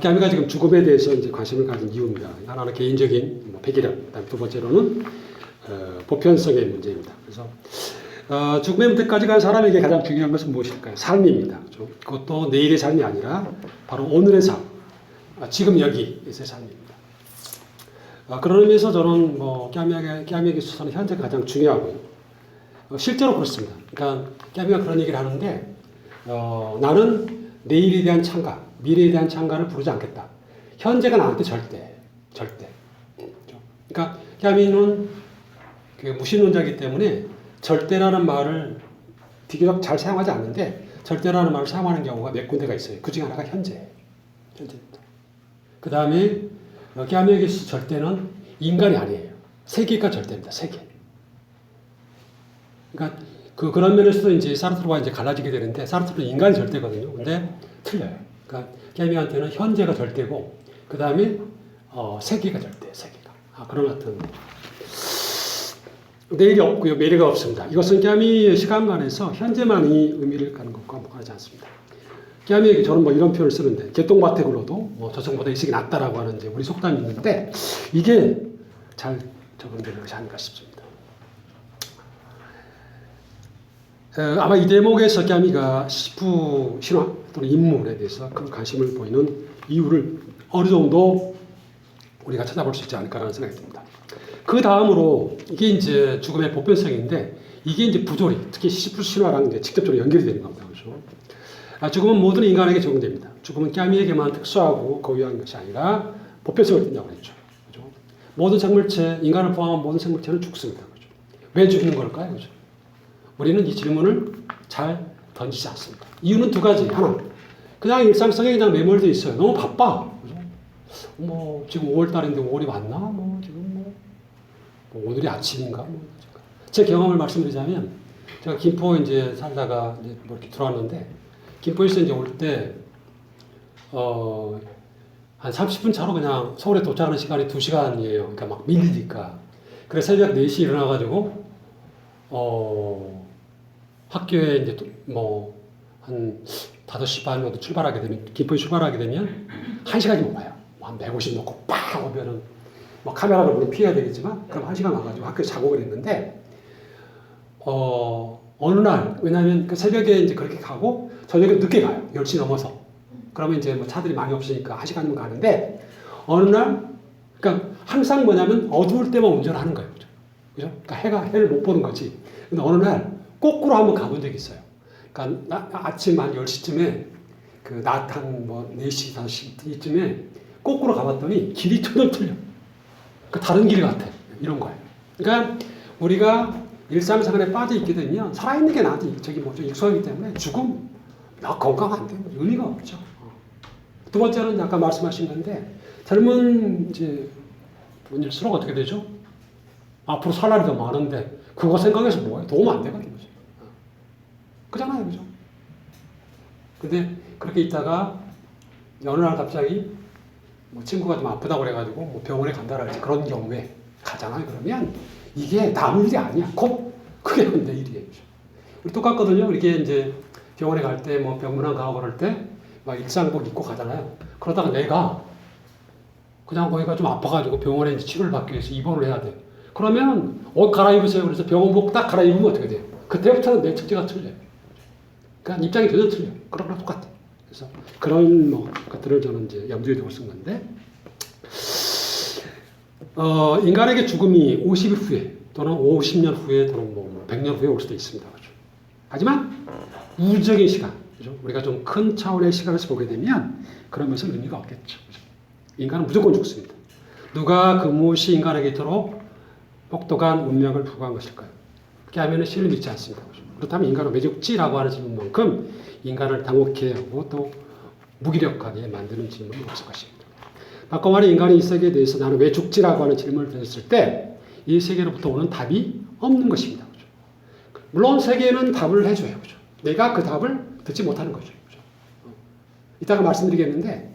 깨미가 지금 죽음에 대해서 이제 관심을 가진 이유입니다. 하나는 개인적인 뭐 폐기력, 그다음 두 번째로는 보편성의 문제입니다. 그래서 죽음의 문제까지 간 사람에게 가장 중요한 것은 무엇일까요? 삶입니다. 그렇죠? 그것도 내일의 삶이 아니라 바로 오늘의 삶, 지금 여기에서의 삶입니다. 그런 의미에서 저는 뭐 깨미에게 있어서는 현재가 가장 중요하고요. 실제로 그렇습니다. 그러니까 깨미가 그런 얘기를 하는데 나는 내일에 대한 창가, 미래에 대한 창가를 부르지 않겠다. 현재가 나한테 절대. 그러니까 깨미는 그 무신론자이기 때문에 절대라는 말을 비교적 잘 사용하지 않는데 절대라는 말을 사용하는 경우가 몇 군데가 있어요. 그 중에 하나가 현재입니다. 그 다음에 깨미에게 절대는 인간이 아니에요. 세계가 절대입니다. 세계. 그러니까 그런 면에서도 이제 사르트르와 이제 갈라지게 되는데 사르트르는 인간이 절대거든요. 근데 틀려요. 그러니까 깨미한테는 현재가 절대고 그 다음에 세계가 절대, 세계가. 그런 어떤 내일이 없고요, 미래가 없습니다. 이것은 깨미의 시간관에서 현재만이 의미를 갖는 것과 무관하지 않습니다. 깨미에게 저는 뭐 이런 표현을 쓰는데 개똥밭에 굴러도 뭐 저승보다 이식이 낫다라고 하는 이제 우리 속담이 있는데 이게 잘 적용되는 것이 아닌가 싶습니다. 아마 이 대목에서 깨미가 시프 신화 또는 인물에 대해서 큰 관심을 보이는 이유를 어느 정도 우리가 찾아볼 수 있지 않을까라는 생각이 듭니다. 그 다음으로 이게 이제 죽음의 보편성인데 이게 이제 부조리, 특히 시프 신화랑 이제 직접적으로 연결이 되는 겁니다. 그렇죠? 죽음은 모든 인간에게 적용됩니다. 죽음은 깨미에게만 특수하고 고유한 것이 아니라 보편성을 띈다고 그랬죠. 그렇죠? 모든 생물체, 인간을 포함한 모든 생물체는 죽습니다. 그렇죠? 왜 죽는 걸까요? 그렇죠? 우리는 이 질문을 잘 던지지 않습니다. 이유는 두 가지. 하나, 그냥 일상성에 그냥 매몰되어 있어요. 너무 바빠. 그죠? 뭐 지금 5월달인데 5월이 왔나? 뭐 지금 뭐 오늘이 아침인가? 제 경험을 말씀드리자면 제가 김포 이제 살다가 이제 뭐 이렇게 들어왔는데 김포에서 이제 올 때 한 30분 차로 그냥 서울에 도착하는 시간이 2시간이에요. 그러니까 막 밀리니까. 그래서 새벽 4시 일어나가지고 학교에 이제 뭐 한 5시 반 정도 출발하게 되면 김포에 출발하게 되면 1시간이 못 와요. 한 150 놓고 빡 오면은 뭐 카메라를 물론 피해야 되겠지만 그럼 1시간 와가지고 학교에 자고 그랬는데 어느 날 왜냐하면 그 새벽에 이제 그렇게 가고 저녁에 늦게 가요. 10시 넘어서. 그러면 이제 뭐 차들이 많이 없으니까 1시간이면 가는데 어느 날 그러니까 항상 뭐냐면 어두울 때만 운전하는 거예요. 그죠? 그러니까 해를 못 보는 거지. 근데 어느 날 거꾸로 한번 가본 적이 있어요. 그러니까 아침 한 10시쯤에 그 낮 한 뭐 4시, 5시쯤에 거꾸로 가봤더니 길이 전혀 틀려. 그 다른 길 같아. 이런 거예요. 그러니까 우리가 일상생활에 빠져 있게 되면 살아있는 게 나한테 저기 뭐죠 익숙하기 때문에 죽음 건강 안 되면 의미가 없죠. 두 번째는 아까 말씀하신 건데 젊은 이제 분일수록 어떻게 되죠? 앞으로 살 날이 더 많은데 그거 생각해서 뭐해? 도움 안 되거든요. 그잖아요. 그죠? 근데 그렇게 있다가 어느 날 갑자기 뭐 친구가 좀 아프다고 그래가지고 뭐 병원에 간다랄지 그런 경우에 가잖아요. 그러면 이게 남의 일이 아니야. 곧 그게 내 일이에요. 우리 똑같거든요. 이렇게 이제 병원에 갈 때 뭐 병문안 가고 그럴 때 막 일상복 입고 가잖아요. 그러다가 내가 그냥 거기가 좀 아파가지고 병원에 이제 치료를 받기 위해서 입원을 해야 돼. 그러면 옷 갈아입으세요. 그래서 병원복 딱 갈아입으면 어떻게 돼요? 그때부터는 내 처지가 틀려요. 그러니까 입장이 전혀 틀려. 그런 거랑 똑같아. 그래서 그런 뭐 것들을 저는 이제 염두에 두고 쓴 건데, 인간에게 죽음이 50일 후에 또는 50년 후에 또는 뭐 100년 후에 올 수도 있습니다. 그렇죠? 하지만 우주적인 시간, 그렇죠? 우리가 좀 큰 차원의 시간에서 보게 되면 그런 것은 의미가 없겠죠. 그렇죠? 인간은 무조건 죽습니다. 누가 그 무엇이 인간에게 이토록 혹독한 운명을 부과한 것일까요? 그렇게 하면 신을 믿지 않습니다. 그렇죠? 그렇다면 인간은 왜 죽지라고 하는 질문만큼 인간을 당혹해 하고 또 무기력하게 만드는 질문은 없을 것입니다. 바꿔 말해 인간이 이 세계에 대해서 나는 왜 죽지라고 하는 질문을 던졌을 때 이 세계로부터 오는 답이 없는 것입니다. 그렇죠? 물론 세계는 답을 해줘요. 그렇죠? 내가 그 답을 듣지 못하는 거죠. 그렇죠? 이따가 말씀드리겠는데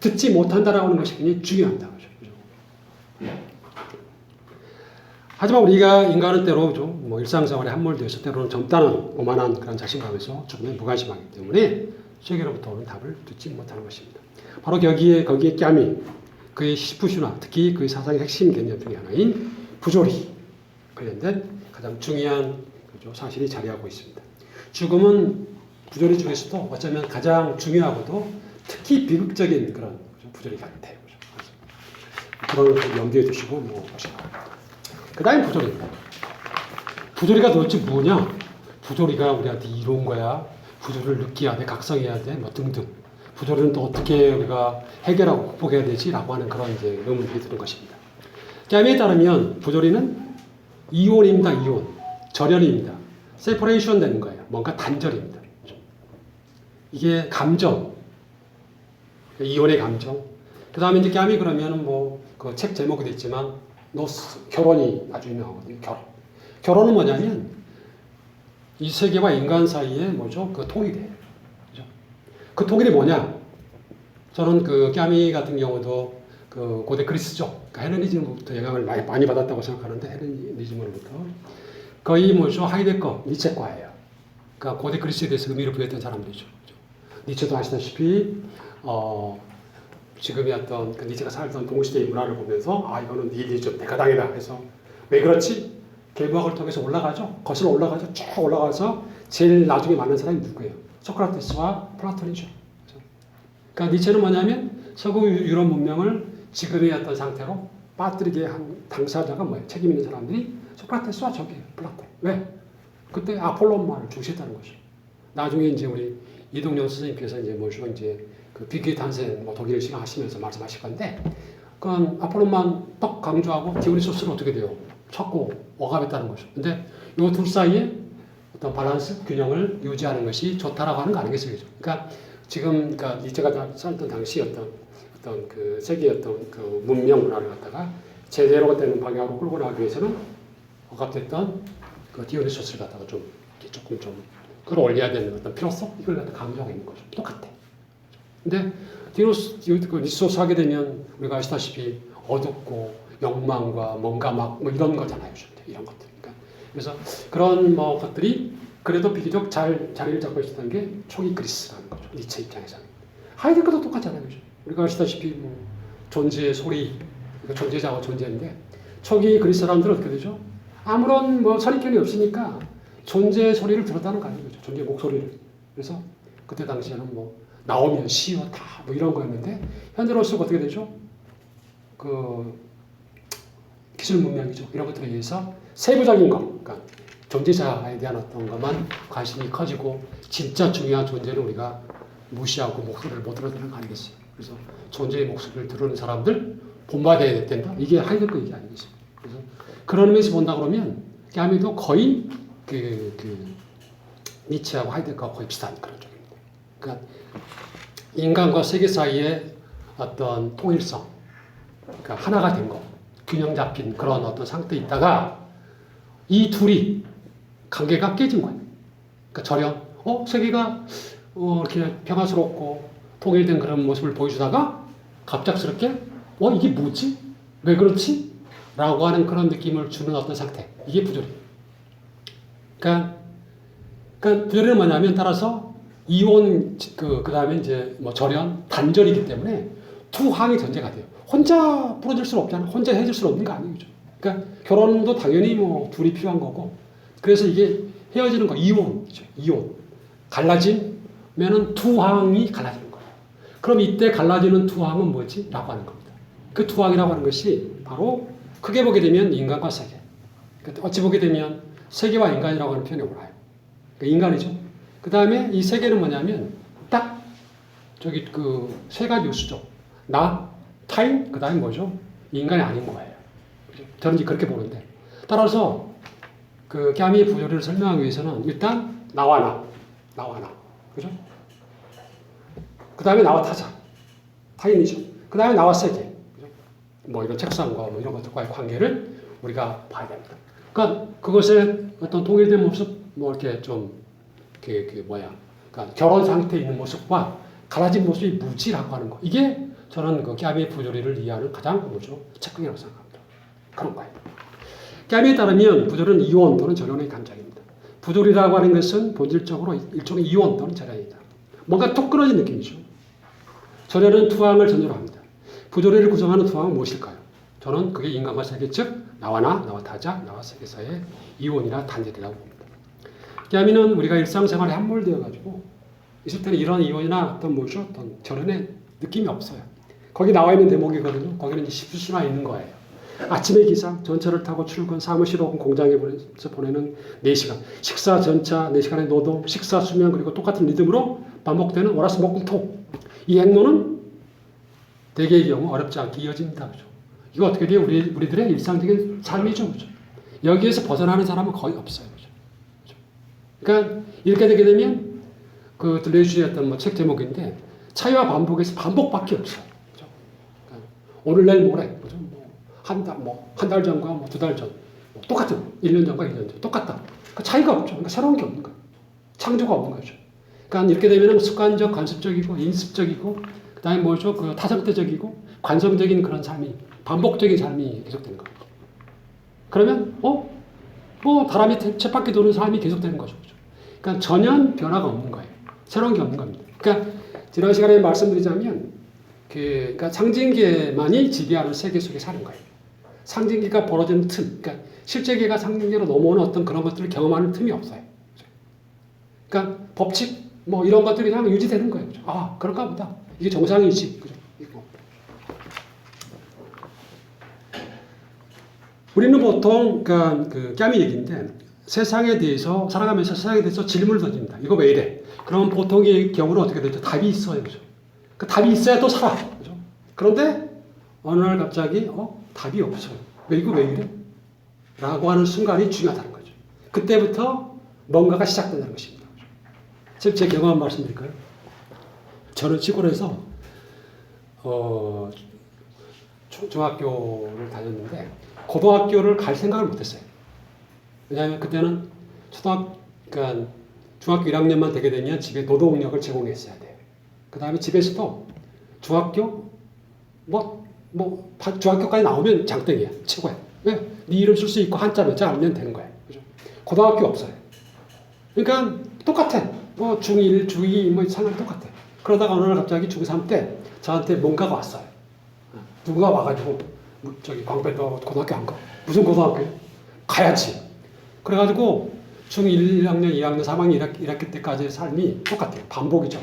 듣지 못한다라고 하는 것이 굉장히 중요합니다. 그렇죠? 하지만 우리가 인간은 때로 좀 뭐 일상생활에 함몰되어서 때로는 젊다는 오만한 그런 자신감에서 죽음에 무관심하기 때문에 세계로부터 오는 답을 듣지 못하는 것입니다. 바로 거기에 꺄미, 그의 시푸슈나 특히 그의 사상의 핵심 개념 중에 하나인 부조리 관련된 가장 중요한 사실이 자리하고 있습니다. 죽음은 부조리 중에서도 어쩌면 가장 중요하고도 특히 비극적인 그런 부조리 같아요. 그런 걸 염두에 두시고 보시기 바랍니다. 그 다음에 부조리입니다. 부조리가 도대체 뭐냐? 부조리가 우리한테 이로운 거야? 부조리를 느껴야 돼? 각성해야 돼? 뭐 등등. 부조리는 또 어떻게 우리가 해결하고 극복해야 되지? 라고 하는 그런 이제 의문이 드는 것입니다. 꺄미에 따르면 부조리는 이온입니다. 이온. 절연입니다. 세퍼레이션 되는 거예요. 뭔가 단절입니다. 이게 감정. 이온의 감정. 그 다음에 이제 꺄미 그러면은 그 책 제목에도 있지만 결혼이 아주 유명하거든요. 결혼은 뭐냐면 이 세계와 인간 사이에 뭐죠? 그 통일이에요. 그죠? 그 통일이 뭐냐? 저는 그 꺄미 같은 경우도 그 고대 그리스죠. 그러니까 헬레니즘부터 영향을 많이 받았다고 생각하는데 헬레니즘으로부터 거의 뭐죠? 하이데거, 니체과예요. 그러니까 고대 그리스에 대해서 의미를 부여했던 사람들이죠. 그죠? 니체도 아시다시피 지금의 어떤 그 니체가 살던 동시대의 문화를 보면서 이거는 니힐리즘 대가당이다 해서 왜 그렇지? 계부학을 통해서 올라가죠. 거슬러 올라가죠. 쭉 올라가서 제일 나중에 만난 사람이 누구예요? 소크라테스와 플라톤이죠. 그러니까 니체는 뭐냐면 서구 유럽 문명을 지금의 어떤 상태로 빠뜨리게 한 당사자가 뭐예요? 책임 있는 사람들이 소크라테스와 저기예요. 플라톤. 왜? 그때 아폴론만을 중시했다는 거죠. 나중에 이제 우리 이동영 선생님께서 이제 뭐죠? 이제 그 비교의 탄생 독일을 시행하시면서 말씀하실 건데, 그건 아폴론만 딱 강조하고 디오니소스는 어떻게 돼요? 찾고 억압했다는 거죠. 근데 이 둘 사이에 어떤 밸런스, 균형을 유지하는 것이 좋다라고 하는 거 아니겠어요? 그러니까 지금 그러니까 니체가 살던 당시 어떤 그 세계의 어떤 그 문명 문화를 갖다가 제대로 되는 방향으로 끌고 나가기 위해서는 억압됐던 그 디오니소스를 갖다가 조금 좀 끌어올려야 되는 어떤 필요성 이걸 갖다 강조하고 있는 거죠. 똑같아. 근데 디오니소스 하게 되면 우리가 아시다시피 어둡고 욕망과 뭔가 뭐 이런 거잖아요. 이런 것들. 그러니까 그래서 그런 것들이 그래도 비교적 잘 자리를 잡고 있었던 게 초기 그리스라는 거죠. 니체 입장에서는. 하이데거도 똑같잖아요. 그죠? 우리가 아시다시피 존재의 소리, 그러니까 존재자와 존재인데 초기 그리스 사람들은 어떻게 되죠? 아무런 선입견이 없으니까 존재의 소리를 들었다는 거 아니에요. 존재의 목소리를. 그래서 그때 당시에는 나오면 시어다 이런 거였는데 현재로서 어떻게 되죠? 그 기술 문명이죠. 이런 것들에 의해서 세부적인 것, 그러니까 존재자에 대한 어떤 것만 관심이 커지고 진짜 중요한 존재를 우리가 무시하고 목소리를 못 들어주는 거 아니겠어요? 그래서 존재의 목소리를 들으는 사람들 본받아야 된다. 이게 하이데거 얘기 아니겠습니까? 그래서 그런 의미에서 본다 그러면 꺄미도 거의 니체하고 하이데거가 거의 비슷한 그런 쪽입니다. 그러니까 인간과 세계 사이의 어떤 통일성, 그러니까 하나가 된 거, 균형 잡힌 그런 어떤 상태에 있다가 이 둘이 관계가 깨진 거예요. 그러니까 절연, 세계가 이렇게 평화스럽고 통일된 그런 모습을 보여주다가 갑작스럽게 이게 뭐지? 왜 그렇지? 라고 하는 그런 느낌을 주는 어떤 상태. 이게 부조리. 그러니까 부조리는 뭐냐면 따라서 이온 그 다음에 이제 절연 단절이기 때문에 투항이 전제가 돼요. 혼자 풀어줄 수는 없잖아. 혼자 해줄 수는 없는 거 아니에요. 그러니까 결혼도 당연히 둘이 필요한 거고. 그래서 이게 헤어지는 거 이온이죠. 이온. 갈라지면은 투항이 갈라지는 거예요. 그럼 이때 갈라지는 투항은 뭐지? 라고 하는 겁니다. 그 투항이라고 하는 것이 바로 크게 보게 되면 인간과 세계. 그러니까 어찌 보게 되면 세계와 인간이라고 하는 표현이 올라요. 그러니까 인간이죠. 그 다음에 이 세계는 뭐냐면 딱 그 세 가지 요소죠. 나, 타임, 그 다음에 뭐죠? 인간이 아닌 거예요. 그죠? 저는 이제 그렇게 보는데. 따라서 그 꺄미의 부조리를 설명하기 위해서는 일단 나와 나. 그죠? 그 다음에 나와 타자. 타임이죠. 그 다음에 나와 세계. 그죠? 이런 책상과 이런 것들과의 관계를 우리가 봐야 됩니다. 그러니까 그것의 어떤 통일된 모습, 이렇게 좀, 그러니까 결혼 상태에 있는 모습과 갈라진 모습이 무지라고 하는 거. 이게 저는 그 꺄미의 부조리를 이해하는 가장 측근이라고 생각합니다. 그런 거예요. 꺄미에 따르면 부조리는 이온 또는 절연의 감정입니다. 부조리라고 하는 것은 본질적으로 일종의 이온 또는 절연이다. 뭔가 톡 끊어진 느낌이죠. 절에는 투항을 전제로 합니다. 부조리를 구성하는 투항은 무엇일까요? 저는 그게 인간과 세계, 즉 나와 타자, 나와 세계 사이의 이원이나 단절이라고 봅니다. 야미는 우리가 일상생활에 함몰되어가지고 있을 때는 이런 이원이나 어떤 절연의 느낌이 없어요. 거기 나와 있는 대목이거든요. 거기는 이제 수시만 있는 거예요. 아침의 기상, 전차를 타고 출근, 사무실 혹은 공장에 보내는 4시간, 식사, 전차, 4시간의 노동, 식사, 수면, 그리고 똑같은 리듬으로 반복되는 월화수목금토. 이 행로는 대개의 경우 어렵지 않게 이어집니다. 그죠? 이거 어떻게 돼요? 우리들의 일상적인 삶이죠. 그죠? 여기에서 벗어나는 사람은 거의 없어요. 그죠? 그러니까 이렇게 되게 되면 그 들려주셨던 책 제목인데 차이와 반복에서 반복밖에 없어요. 그죠? 그러니까 오늘 내일 모레, 그죠? 한 달 전과 2달 전 똑같은 1년 전과 1년 전 똑같다. 그러니까 차이가 없죠. 그러니까 새로운 게 없는 거예요. 창조가 없는 거죠. 그러니까 이렇게 되면 습관적, 관습적이고 인습적이고 그다음에 그 타성태적이고 관성적인 그런 삶이 반복적인 삶이 계속되는 거예요. 그러면 다람이 쳇바퀴 도는 삶이 계속되는 거죠. 그러니까 전혀 변화가 없는 거예요. 새로운 게 없는 겁니다. 그러니까 지난 시간에 말씀드리자면 그러니까 상징계만이 지배하는 세계 속에 사는 거예요. 상징계가 벌어지는 틈, 그러니까 실제계가 상징계로 넘어오는 어떤 그런 것들을 경험하는 틈이 없어요. 그러니까 법칙 이런 것들이 그냥 유지되는 거예요. 그죠? 아, 그런가 보다. 이게 정상이지. 그죠? 이거. 우리는 보통 그 까미 얘기인데 세상에 대해서 살아가면서 세상에 대해서 질문을 던집니다. 이거 왜 이래? 그러면 보통의 경우는 어떻게 되죠? 답이 있어요. 그죠? 그 답이 있어야 또 살아. 그죠? 그런데 어느 날 갑자기 답이 없어요. 이거 왜 이래? 라고 하는 순간이 중요하다는 거죠. 그때부터 뭔가가 시작된다는 것입니다. 지금 제 경험 말씀드릴까요? 저는 시골에서 중학교를 다녔는데 고등학교를 갈 생각을 못했어요. 왜냐하면 그때는 그러니까 중학교 1학년만 되게 되면 집에 노동력을 제공했어야 돼요. 그 다음에 집에서도 중학교 중학교까지 나오면 장땡이야. 최고야. 왜? 네 이름 쓸 수 있고 한자 몇 자 알면 되는 거야. 그죠? 고등학교 없어요. 그러니까 똑같아. 중1, 중2 상황이 똑같아. 그러다가 어느 날 갑자기 중3 때 저한테 뭔가가 왔어요. 누가 와가지고 광배도 고등학교 안 가. 무슨 고등학교야? 가야지. 그래가지고 중1, 1학년, 2학년, 3학년, 1학기 때까지의 삶이 똑같아요. 반복이죠.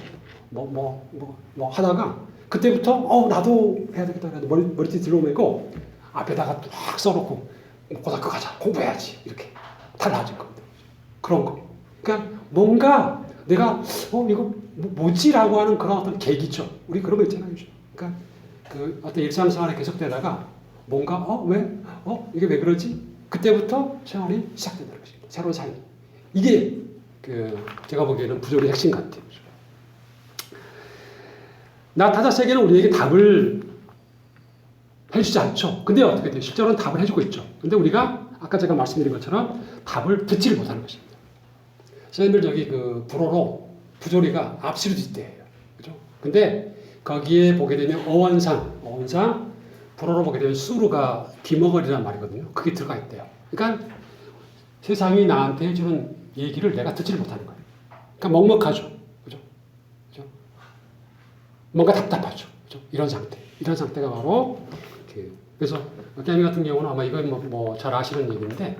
하다가 그때부터 나도 해야 되겠다. 머리띠 들어오고 앞에다가 딱 써놓고 고등학교 가자. 공부해야지. 이렇게 달라진 겁니다. 그런 거. 그러니까 뭔가 내가 이거 뭐지라고 하는 그런 어떤 계기죠. 우리 그런 거 있잖아요. 그러니까 그 어떤 일상생활에 계속되다가 뭔가 왜? 이게 왜 그러지? 그때부터 생활이 시작된다는 것입니다. 새로운 삶이. 이게 제가 보기에는 부조리의 핵심 같아요. 나 타자 세계는 우리에게 답을 해주지 않죠. 근데 어떻게 돼요? 실제로는 답을 해주고 있죠. 근데 우리가 아까 제가 말씀드린 것처럼 답을 듣지를 못하는 것입니다. 선생님들 불어로 부조리가 앞시로 뒷대예요. 그죠? 근데 거기에 보게 되면 어원상 불어로 보게 되면 수루가 귀머거리란 말이거든요. 그게 들어가 있대요. 그러니까 세상이 나한테 해주는 얘기를 내가 듣지를 못하는 거예요. 그러니까 먹먹하죠. 그죠? 뭔가 답답하죠. 그죠? 이런 상태가 바로 그래서 깨미 같은 경우는 아마 이건 잘 아시는 얘기인데,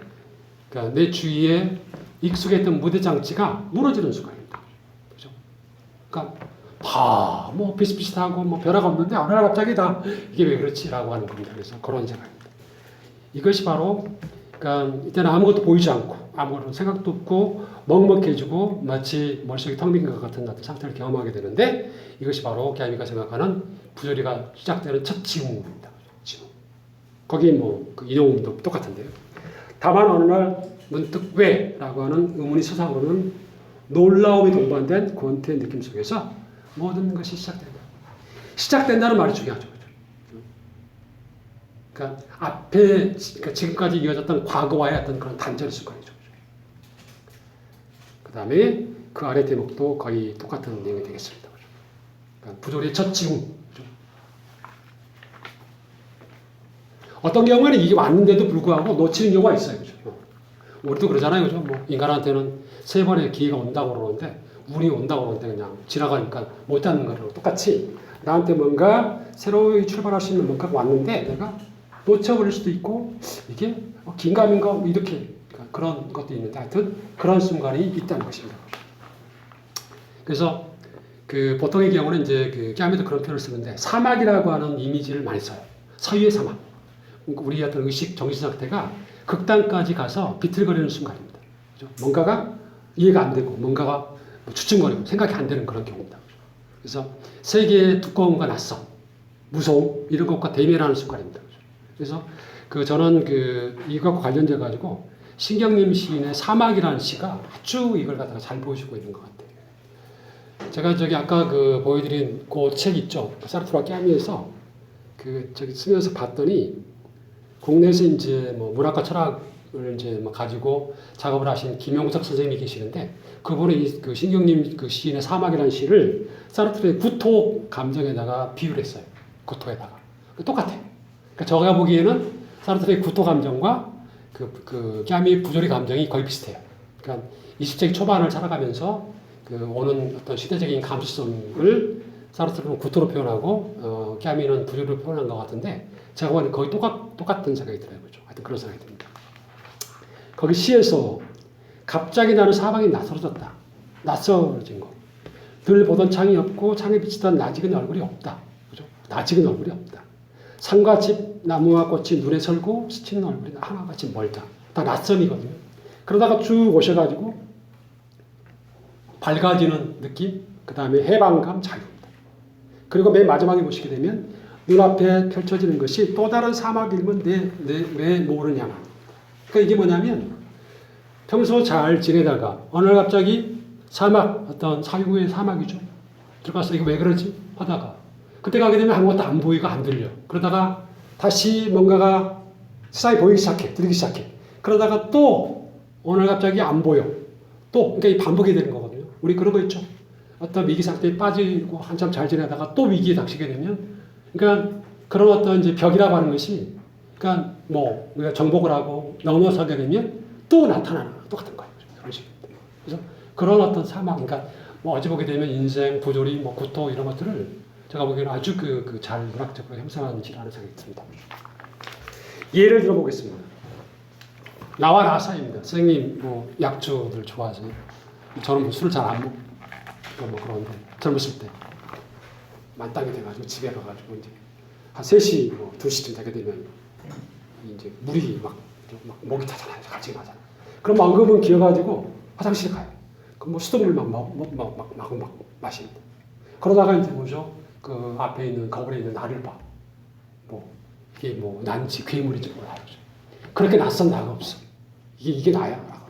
그러니까 내 주위에 익숙했던 무대 장치가 무너지는 순간입니다. 그죠? 그러니까 비슷비슷하고 변화가 없는데 어느 날 갑자기 이게 왜 그렇지라고 하는 겁니다. 그래서 그런 생각입니다. 이것이 바로 그러니까 이때는 아무것도 보이지 않고 아무런 생각도 없고 먹먹해지고 마치 머릿속이 텅 빈 것 같은 상태를 경험하게 되는데 이것이 바로 깨미가 생각하는 부조리가 시작되는 첫 징후입니다. 징후. 거기 그 인용음도 똑같은데요. 다만 어느 날 문득 왜라고 하는 의문이 솟아오르는 놀라움이 동반된 권태의 느낌 속에서 모든 것이 시작된다. 시작된다는 말이 중요하죠. 그러니까 그러니까 지금까지 이어졌던 과거와의 어떤 그런 단절 순간이죠. 그 다음에 그 아래 대목도 거의 똑같은 내용이 되겠습니다. 그러니까 부조리의 첫 징후. 어떤 경우에는 이게 왔는데도 불구하고 놓치는 경우가 있어요. 그죠? 우리도 그러잖아요. 그죠? 인간한테는 3번의 기회가 온다고 그러는데 운이 온다고 그러는데 그냥 지나가니까 못 잡는 거랑 똑같이 나한테 뭔가 새로이 출발할 수 있는 뭔가가 왔는데 내가 놓쳐버릴 수도 있고 이게 긴가민가 이렇게 그런 것도 있는데 하여튼 그런 순간이 있다는 것입니다. 그래서 그 보통의 경우는 이제 그 깨암에도 그런 표현을 쓰는데 사막이라고 하는 이미지를 많이 써요. 서유의 사막. 우리 어떤 의식 정신 상태가 극단까지 가서 비틀거리는 순간입니다. 그죠? 뭔가가 이해가 안 되고 뭔가가 주춤거리고 생각이 안 되는 그런 경우입니다. 그래서 세계의 두꺼움과 낯섦, 무서움 이런 것과 대면하는 순간입니다. 그래서 그 저는 그 이것과 관련돼 가지고 신경림 시인의 사막이라는 시가 아주 이걸 갖다가 잘 보여주고 있는 것 같아요. 제가 저기 아까 그 보여드린 그 책 있죠. 사르트르와 깨암이에서 그 저기 쓰면서 봤더니 국내에서 이제 뭐 문학과 철학을 이제 뭐 가지고 작업을 하신 김용석 선생님이 계시는데 그분이 그 신경림 그 시인의 사막이라는 시를 사르트르의 구토 감정에다가 비유를 했어요. 구토에다가 똑같아요. 그러니까 제가 보기에는 사르트르의 구토 감정과 그 깨암의 부조리 감정이 거의 비슷해요. 그러니까 20세기 초반을 살아가면서 그 오는 어떤 시대적인 감수성을 사르트르는 구토로 표현하고 깨암이는 부조리로 표현한 것 같은데 제가 보기에는 거의 똑같은 생각이 들어요. 그죠? 하여튼 그런 생각이 듭니다. 거기 시에서 갑자기 나는 사방이 낯설어졌다. 낯설어진 거. 늘 보던 창이 없고 창에 비치던 낯익은 얼굴이 없다. 그죠? 낯익은 얼굴이 없다. 산과 집, 나무와 꽃이 눈에 설고 스치는 얼굴이 하나같이 멀다. 다 낯선이거든요. 그러다가 쭉 오셔가지고 밝아지는 느낌, 그 다음에 해방감, 자유입니다. 그리고 맨 마지막에 보시게 되면 눈앞에 펼쳐지는 것이 또 다른 사막이면 왜 모르냐만. 그러니까 이게 뭐냐면 평소 잘 지내다가 어느 날 갑자기 사막, 어떤 사유의 사막이죠. 들어가서 이거 왜 그러지? 하다가 그때 가게 되면 아무것도 안 보이고 안 들려. 그러다가 다시 뭔가가 세상이 보이기 시작해. 들리기 시작해. 그러다가 또 어느 날 갑자기 안 보여. 또 그러니까 이 반복이 되는 거거든요. 우리 그런 거 있죠. 어떤 위기 상태에 빠지고 한참 잘 지내다가 또 위기에 닥치게 되면 그러니까 그런 어떤 이제 벽이라고 하는 것이 그러니까 뭐 우리가 정복을 하고 넘어서게 되면 또 나타나는 똑같은 거예요. 그런 식입니다. 그래서 그런 어떤 사막, 그러니까 뭐 어찌 보게 되면 인생, 부조리, 뭐 구토 이런 것들을 제가 보기에는 아주 잘 문학적으로 형성하는 시라는 생각이 듭니다. 예를 들어보겠습니다. 나와 나 사이입니다. 선생님 뭐 약주들 좋아하세요? 저는 뭐 술을 잘 안 먹고 뭐 그런데 젊었을 때 만땅이 돼가지고 집에 가가지고 이제 한 3시 뭐 2시쯤 되게 되면 이제 물이 막 목이 타잖아요. 같이 가잖아요. 그럼 엉금은 기어가지고 화장실에 가요. 그럼 뭐 수돗물 막 마십니다. 그러다가 이제 뭐죠? 그 앞에 있는 거울에 있는 나를 봐. 뭐 이게 뭐 난지 괴물인지 몰라요. 그렇게 낯선 나가 없어. 이게 나야.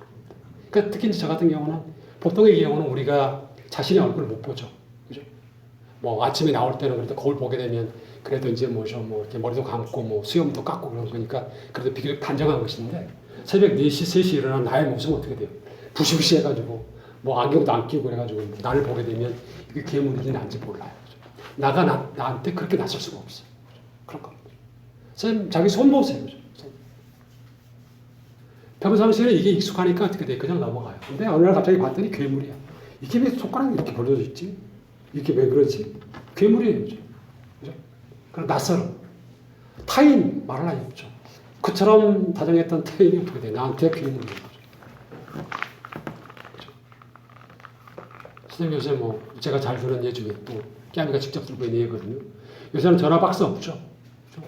그러니까 특히 저 같은 경우는 보통의 경우는 우리가 자신의 얼굴을 못 보죠. 그죠? 뭐 아침에 나올 때는 그래도 거울 보게 되면 그래도 이제 뭐죠? 뭐 이렇게 머리도 감고 뭐 수염도 깎고 그런 거니까 그래도 비교적 단정한 것인데 새벽 4시, 3시 일어난 나의 모습은 어떻게 돼요? 부시부시 해가지고 뭐 안경도 안 끼고 그래가지고 나를 보게 되면 이게 괴물인지 난지 몰라요. 그죠? 나가 나한테 그렇게 낯설 수가 없어요. 그런 겁니다. 선생님 자기 손 보세요. 그죠? 평상시에는 이게 익숙하니까 어떻게 돼? 그냥 넘어가요. 근데 어느 날 갑자기 봤더니 괴물이야. 이게 왜 손가락이 이렇게 벌어져 있지? 이게 왜 그러지? 괴물이에요. 그죠? 그죠? 그럼 낯설어. 타인 말할 나위 없죠. 그처럼 다정했던 타인이 어떻게 돼? 나한테 괴물이에요. 그죠? 선생님 요새 뭐 제가 잘 들은 예 중에 또 깨암이가 직접 들고 있는 예거든요. 요새는 전화박스 없죠. 그죠?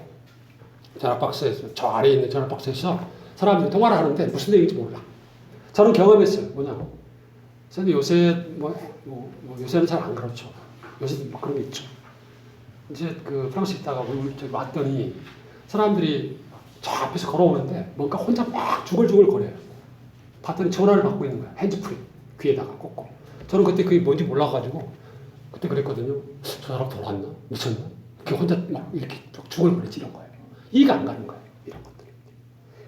전화박스에서 저 아래에 있는 전화박스에서 사람들이 통화를 하는데 무슨 얘기인지 몰라. 저는 경험했어요. 뭐냐고. 근데 요새 요새는 잘 안 그렇죠. 요새 막 그런 게 있죠. 이제 그 프랑스 있다가 우리 저기 왔더니 사람들이 저 앞에서 걸어오는데 뭔가 혼자 막 주글주글 거려요. 봤더니 전화를 받고 있는 거야. 핸즈프리 귀에다가 꽂고. 저는 그때 그게 뭔지 몰라가지고 그때 그랬거든요. 저 사람 돌았나? 미쳤나? 그 혼자 막 이렇게 주글거리지 이런 거예요. 이해가 안 가는 거예요. 이런 것들.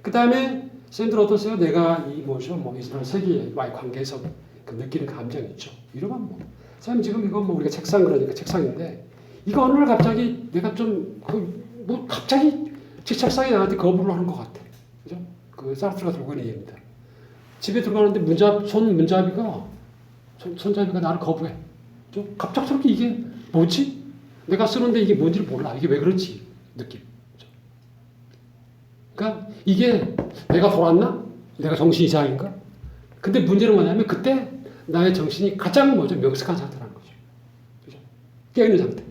그 다음에 쌤들 어떠세요? 내가 이 뭐죠? 뭐 이런 세계와의 관계에서 그 느끼는 감정이 있죠. 이러면 뭐 쌤 지금 이건 뭐 우리가 책상 그러니까 책상인데 이거 어느 날 갑자기 내가 좀 뭐 갑자기 제 책상에 나한테 거부를 하는 것 같아. 그죠? 그 사르트르가 들고 있는 얘기입니다. 집에 들어가는데 손 문잡이가 손잡이가 나를 거부해. 좀 갑작스럽게 이게 뭐지? 내가 쓰는데 이게 뭔지를 몰라. 이게 왜 그런지 느낌. 그러니까 이게 내가 돌았나? 내가 정신 이상인가? 근데 문제는 뭐냐면 그때 나의 정신이 가장 먼저 명석한 상태라는 거죠. 그죠? 깨어있는 상태.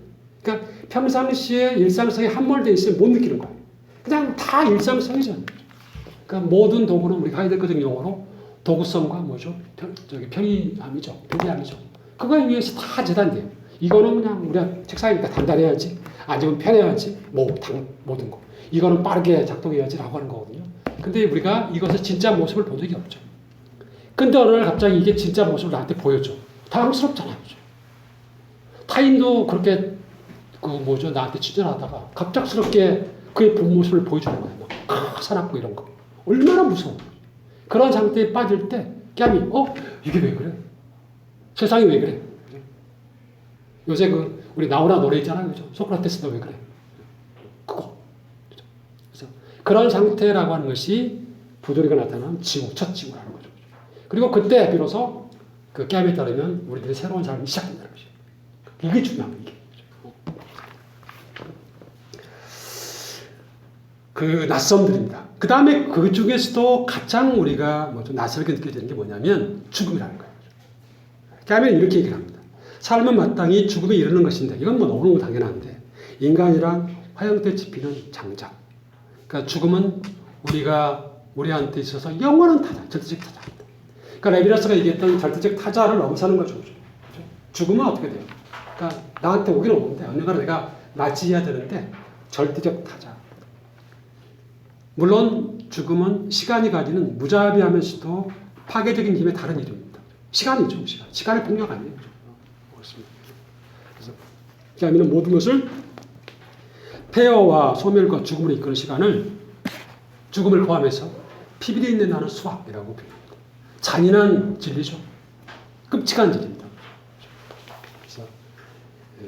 그러니까 평상시에 일상성에 함몰되어 있으면 못 느끼는 거예요. 그냥 다 일상성이잖아요. 그러니까 모든 도구는 우리가 하이데거적 용어로 도구성과 뭐죠? 편의함이죠. 편리함이죠. 그거에 의해서 다 재단돼요. 이거는 그냥 우리가 책상이니까 단단해야지. 앉으면 편해야지. 모든 거. 이거는 빠르게 작동해야지라고 하는 거거든요. 근데 우리가 이것의 진짜 모습을 본 적이 없죠. 근데 어느 날 갑자기 이게 진짜 모습을 나한테 보여줘. 당황스럽잖아요. 그죠? 타인도 그렇게 나한테 친절하다가 갑작스럽게 그의 본 모습을 보여주는 거예요. 막 사납고 이런 거. 얼마나 무서워. 그런 상태에 빠질 때 꺄미, 이게 왜 그래? 세상이 왜 그래? 요새 우리 나훈아 노래 있잖아요. 그죠? 소크라테스 너 왜 그래? 그거. 그죠? 그래서 그런 상태라고 하는 것이 부조리가 나타나는 첫 징후라는 거죠. 그리고 그때 비로소 그 꺄미에 따르면 우리들의 새로운 삶이 시작된다는 것이죠. 이게 중요한 거예요. 그 낯섦들입니다. 그 다음에 그 중에서도 가장 우리가 좀 낯설게 느껴지는 게 뭐냐면 죽음이라는 거예요. 꺄미는 이렇게 얘기를 합니다. 삶은 마땅히 죽음에 이르는 것인데 이건 뭐 너무너무 당연한데 인간이란 화형태 지피는 장작. 그러니까 죽음은 우리한테 있어서 영원한 타자, 절대적 타자. 그러니까 레비나스가 얘기했던 절대적 타자를 넘어서는 거죠. 죽음은 어떻게 돼요? 그러니까 나한테 오긴 오는데 언젠가 내가 맞이해야 되는데 절대적 타자. 물론 죽음은 시간이 가지는 무자비하면서도 파괴적인 힘의 다른 이름입니다. 시간이죠. 시간의 폭력 아니에요. 그렇습니다. 그래서 꺄미는 모든 것을 폐허와 소멸과 죽음으로 이끄는 시간을 죽음을 포함해서 피비린내 나는 수학이라고 표현합니다. 잔인한 진리죠. 끔찍한 진리입니다. 그래서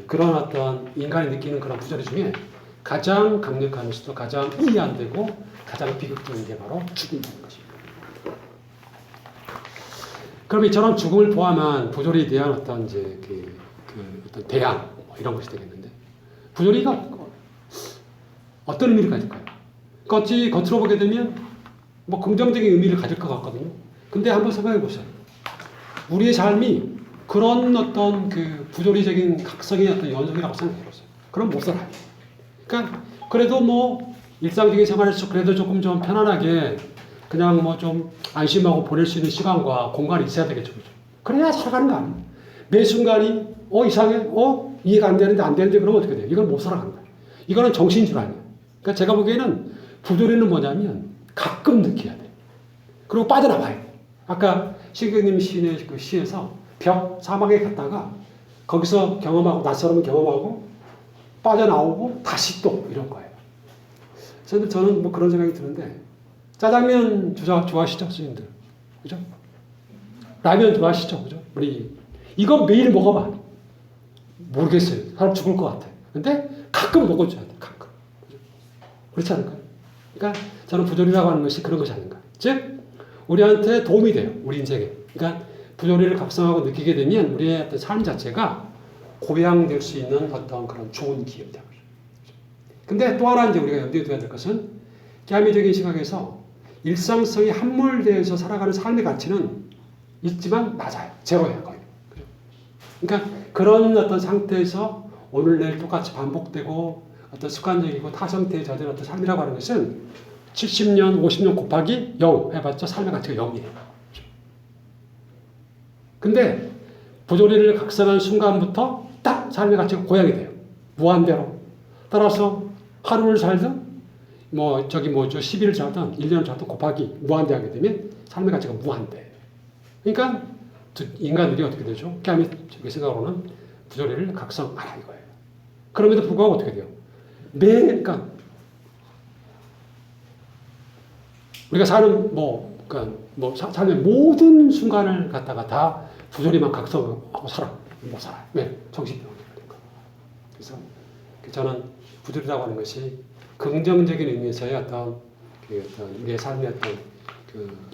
그런 어떤 인간이 느끼는 그런 부조리 중에 가장 강력하면서도 가장 이해 안 되고 가장 비극적인 게 바로 죽음이라는 것입니다. 그럼 이처럼 죽음을 포함한 부조리에 대한 어떤 어떤 대안 이런 것이 되겠는데 부조리가 어떤 의미를 가질까요? 겉으로 보게 되면 뭐 긍정적인 의미를 가질 것 같거든요. 근데 한번 생각해 보세요. 우리의 삶이 그런 어떤 부조리적인 각성의 어떤 연속이라고 생각해 보세요. 그럼 못 살아요. 그러니까 그래도 뭐 일상적인 생활에서 그래도 조금 좀 편안하게 그냥 뭐 좀 안심하고 보낼 수 있는 시간과 공간이 있어야 되겠죠. 그죠? 그래야 살아가는 거 아니에요. 매 순간이 이상해? 이해가 안 되는데 그러면 어떻게 돼요? 이건 못 살아가는 거예요. 이거는 정신줄 아니에요. 그러니까 제가 보기에는 부조리는 뭐냐면 가끔 느껴야 돼요. 그리고 빠져나와야 돼요. 아까 시경님 시인의 그 시에서 사막에 갔다가 거기서 경험하고 낯설음을 경험하고 빠져나오고 다시 또 이런 거예요. 저는 뭐 그런 생각이 드는데 짜장면 좋아하시죠, 스님들? 그죠? 라면 좋아하시죠, 그죠? 우리 이거 매일 먹어봐. 모르겠어요. 사람 죽을 것 같아. 근데 가끔 먹어줘야 돼. 가끔. 그죠? 그렇지 않을까요? 그러니까 저는 부조리라고 하는 것이 그런 것이 아닌가. 즉 우리한테 도움이 돼요. 우리 인생에. 그러니까 부조리를 각성하고 느끼게 되면 우리의 어떤 삶 자체가 고양될 수 있는 어떤 그런 좋은 기회입니다. 근데 또 하나 이제 우리가 염두에 둬야 될 것은 꺄미적인 시각에서 일상성이 함몰되어서 살아가는 삶의 가치는 있지만 낮아요. 제로예요, 거의. 그러니까 그런 어떤 상태에서 오늘 내일 똑같이 반복되고 어떤 습관적이고 타성태에 젖은 어떤 삶이라고 하는 것은 70년, 50년 곱하기 0 해봤자 삶의 가치가 0이에요. 근데 부조리를 각성한 순간부터 딱 삶의 가치가 고양이 돼요. 무한대로. 따라서 하루를 살든 10일을 살든 1년을 살든 곱하기 무한대하게 되면 삶의 가치가 무한대. 그러니까 인간들이 어떻게 되죠? 꺄미 생각으로는 부조리를 각성하라 이거예요. 그럼에도 불구하고 어떻게 돼요? 그러니까 우리가 사는 삶의 모든 순간을 갖다가 다 부조리만 각성하고 살아. 못 살아요. 왜? 정신병이 되니까. 그래서 저는 부조리라고 하는 것이 긍정적인 의미에서의 어떤 우리의 삶의 어떤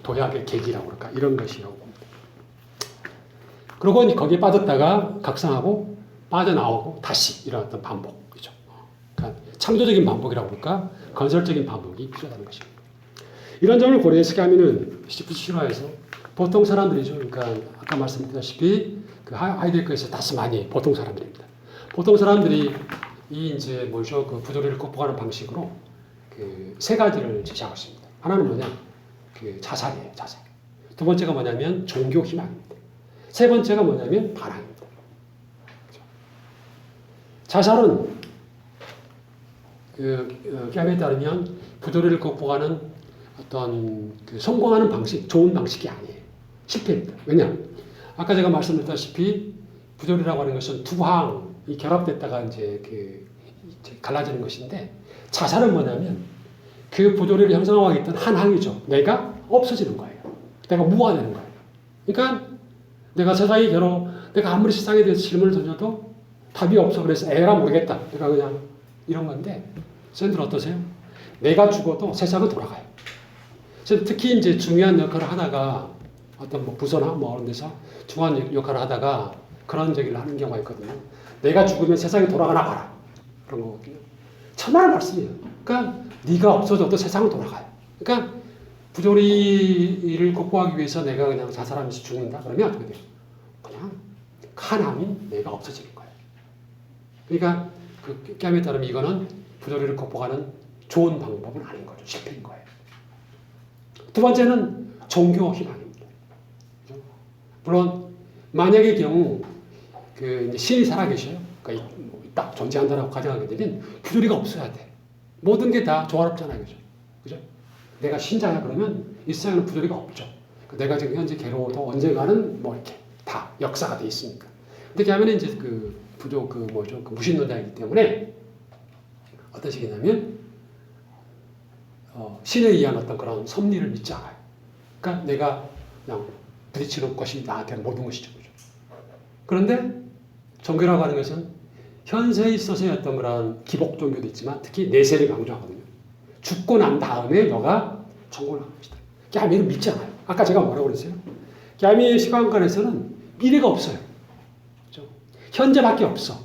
도약의 계기라고 그럴까 이런 것이라고 봅니다. 그리고 이제 거기에 빠졌다가 각성하고 빠져나오고 다시 이런 어떤 반복이죠. 그러니까 창조적인 반복이라고 볼까? 건설적인 반복이 필요하다는 것입니다. 이런 점을 고려해서 까미는 시프트 실화에서 보통 사람들이죠. 그러니까 아까 말씀드렸다시피 그 하이데거에서 다스마니 보통 사람들입니다. 보통 사람들이 이 이제 뭐죠? 그 부조리를 극복하는 방식으로 그 세 가지를 제시하고 있습니다. 하나는 뭐냐? 그 자살이에요, 자살. 두 번째가 뭐냐면 종교 희망입니다. 세 번째가 뭐냐면 반항입니다. 자살은 그 기암에 따르면 부조리를 극복하는 어떤 그 성공하는 방식, 좋은 방식이 아니에요. 실패입니다. 왜냐? 아까 제가 말씀드렸다시피 부조리라고 하는 것은 두 항이 결합됐다가 이제 갈라지는 것인데 자살은 뭐냐면 그 부조리를 형성하고 있던 한 항이죠. 내가 없어지는 거예요. 내가 무가 되는 거예요. 그러니까 내가 내가 아무리 세상에 대해서 질문을 던져도 답이 없어. 그래서 에라 모르겠다. 내가 그냥 이런 건데 선생님들 어떠세요? 내가 죽어도 세상은 돌아가요. 특히 이제 중요한 역할을 하다가 어떤 뭐 부서나 뭐 그런 데서 중요한 역할을 하다가 그런 얘기를 하는 경우가 있거든요. 내가 죽으면 세상이 돌아가나 봐라. 그런 거거든요. 천만의 말씀이에요. 그러니까 네가 없어져도 세상은 돌아가요. 그러니까 부조리를 극복하기 위해서 내가 그냥 자살하면서 죽는다? 그러면 어떻게 돼요? 그냥 하나님 내가 없어지는 거예요. 그러니까 그 깨함에 따르면 이거는 부조리를 극복하는 좋은 방법은 아닌 거죠. 실패인 거예요. 두 번째는 종교 희망입니다. 물론 만약의 경우 그 이제 신이 살아계셔요. 그러니까 딱 존재한다라고 가정하게 되면 부조리가 없어야 돼. 모든 게 다 조화롭잖아요, 그죠? 내가 신자야 그러면 이 세상에는 부조리가 없죠. 내가 지금 현재 괴로워도 언젠가는 뭐 이렇게 다 역사가 돼 있으니까. 근데 그러면 이제 그 무신론자이기 때문에 어떤 식이냐면 신에 의한 어떤 그런 섭리를 믿지 않아요. 그러니까 내가 그냥 부딪히는 것이 나한테는 모든 것이죠. 그런데 종교라고 하는 것은 현세에 있어서의 어떤 그런 기복 종교도 있지만 특히 내세를 강조하거든요. 죽고 난 다음에 너가 천국을 가는 것이다. 꺄미를 믿지 않아요. 아까 제가 뭐라고 그랬어요? 꺄미의 시간관에서는 미래가 없어요. 그렇죠? 현재밖에 없어.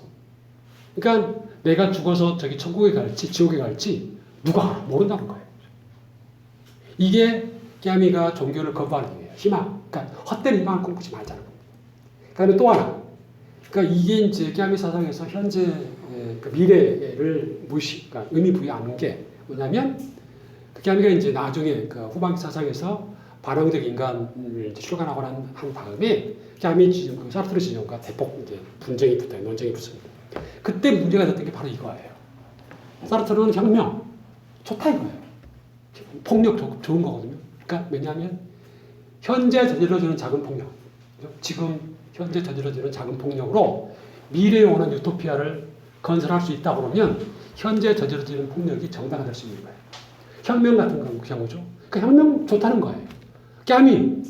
그러니까 내가 죽어서 저기 천국에 갈지 지옥에 갈지 누가 모른다는 거예요. 이게 꺄미가 종교를 거부하는 이유예요. 희망. 그러니까 헛된 희망을 꿈꾸지 말자는 겁니다. 그다음에 또 하나. 그러니까 이게 이제 꺄미 사상에서 현재 그 미래를 그러니까 의미 부여하는 게 뭐냐면 꺄미가 이제 나중에 그 후반기 사상에서 반항적 인간을 이제 출간하고 한 다음에 꺄미 그 사르트르 진영과 대폭 이제 분쟁이 붙어요. 논쟁이 붙습니다. 그때 문제가 됐던 게 바로 이거예요. 사르트르는 혁명 좋다 이거예요. 폭력 좋은 거거든요. 그러니까 왜냐하면 현재 저질러지는 작은 폭력, 지금 현재 저질러지는 작은 폭력으로 미래에 오는 유토피아를 건설할 수 있다 그러면 현재 저질러지는 폭력이 정당화 될 수 있는 거예요. 혁명 같은 경우죠. 그 혁명 좋다는 거예요. 꺄미,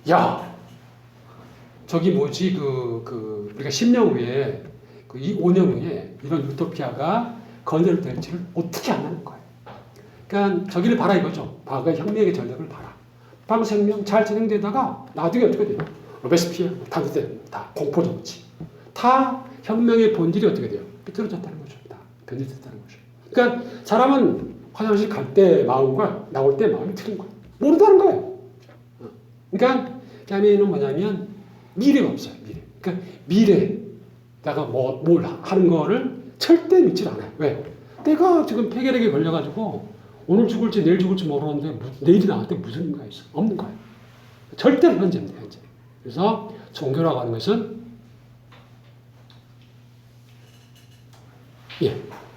야, 저기 뭐지 우리가 10년 후에 이 5년 후에 이런 유토피아가 건설될지를 어떻게 안다는 거예요. 그러니까 저기를 봐라 이거죠. 과거의 혁명의 전력을 봐라. 방생명 잘 진행되다가 나중에 어떻게 돼요? 로베스피어, 다 공포 정치. 다 혁명의 본질이 어떻게 돼요? 삐뚤어졌다는 거죠. 다 변질됐다는 거죠. 그러니까 사람은 화장실 갈 때 마음과 나올 때 마음이 틀린 거예요. 모른다는 거예요. 그러니까 꺄미는 뭐냐면 미래가 없어요. 미래. 그러니까 미래다가 뭘 하는 거를 절대 믿질 않아요. 왜? 내가 지금 폐결핵에 걸려가지고 오늘 죽을지 내일 죽을지 모르는데 내일이 나한테 무슨 의미가 있어? 없는 거예요. 절대로 현재입니다. 현재. 그래서 종교라고 하는 것은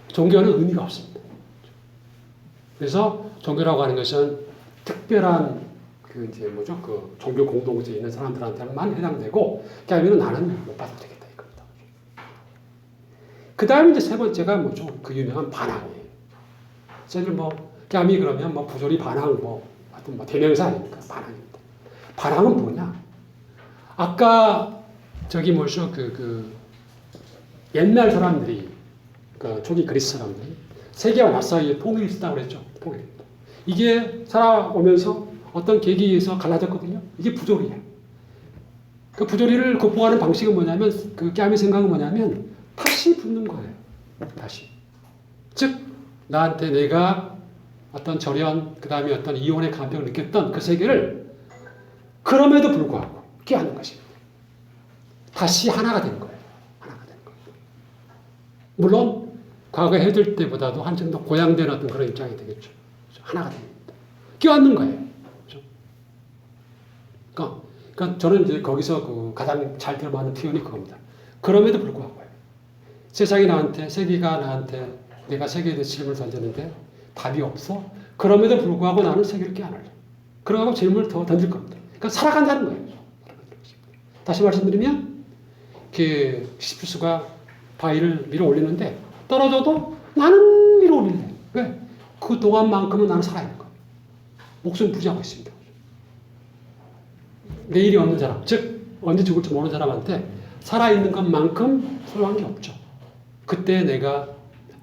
종교는 의미가 없습니다. 그래서 종교라고 하는 것은 특별한 그 종교 공동체에 있는 사람들한테만 해당되고 꺄미는 나는 못 받아도 되겠다 이겁니다. 그 다음에 이제 세 번째가 뭐죠? 그 유명한 반항이에요. 저는 꺄미 그러면 부조리 반항 하여튼 대명사 아닙니까? 반항입니다. 반항은 뭐냐? 아까 저기 옛날 사람들이 초기 그리스 사람들이 세계와 나 사이에 통일이 있었다고 그랬죠. 통일. 이게 살아오면서 어떤 계기에서 갈라졌거든요. 이게 부조리예요. 그 부조리를 극복하는 방식은 뭐냐면 그 깨암의 생각은 뭐냐면 다시 붙는 거예요. 다시. 즉 나한테 내가 어떤 절연 그 다음에 어떤 이혼의 감정을 느꼈던 그 세계를 그럼에도 불구하고 깨닫는 것입니다. 다시 하나가 되는 거예요. 하나가 되는 거예요. 물론 과거에 해줄 때보다도 한층 더 고양된 어떤 그런 입장이 되겠죠. 하나가 됩니다. 깨닫는 거예요. 그렇죠? 그러니까 저는 이제 거기서 그 가장 잘 들어맞는 표현이 그겁니다. 그럼에도 불구하고요. 세상이 나한테, 세계가 나한테 내가 세계에 대해서 질문을 던졌는데 답이 없어. 그럼에도 불구하고 나는 세계를 깨안을래. 그러고 질문을 더 던질 겁니다. 그러니까 살아간다는 거예요. 다시 말씀드리면 그 시시프스가 바위를 밀어 올리는데 떨어져도 나는 밀어 올릴래. 왜? 그 동안만큼은 나는 살아있는 거예요. 목숨 부지하고 있습니다. 내일이 없는 사람, 즉 언제 죽을지 모르는 사람한테 살아있는 것만큼 소중한 게 없죠. 그때 내가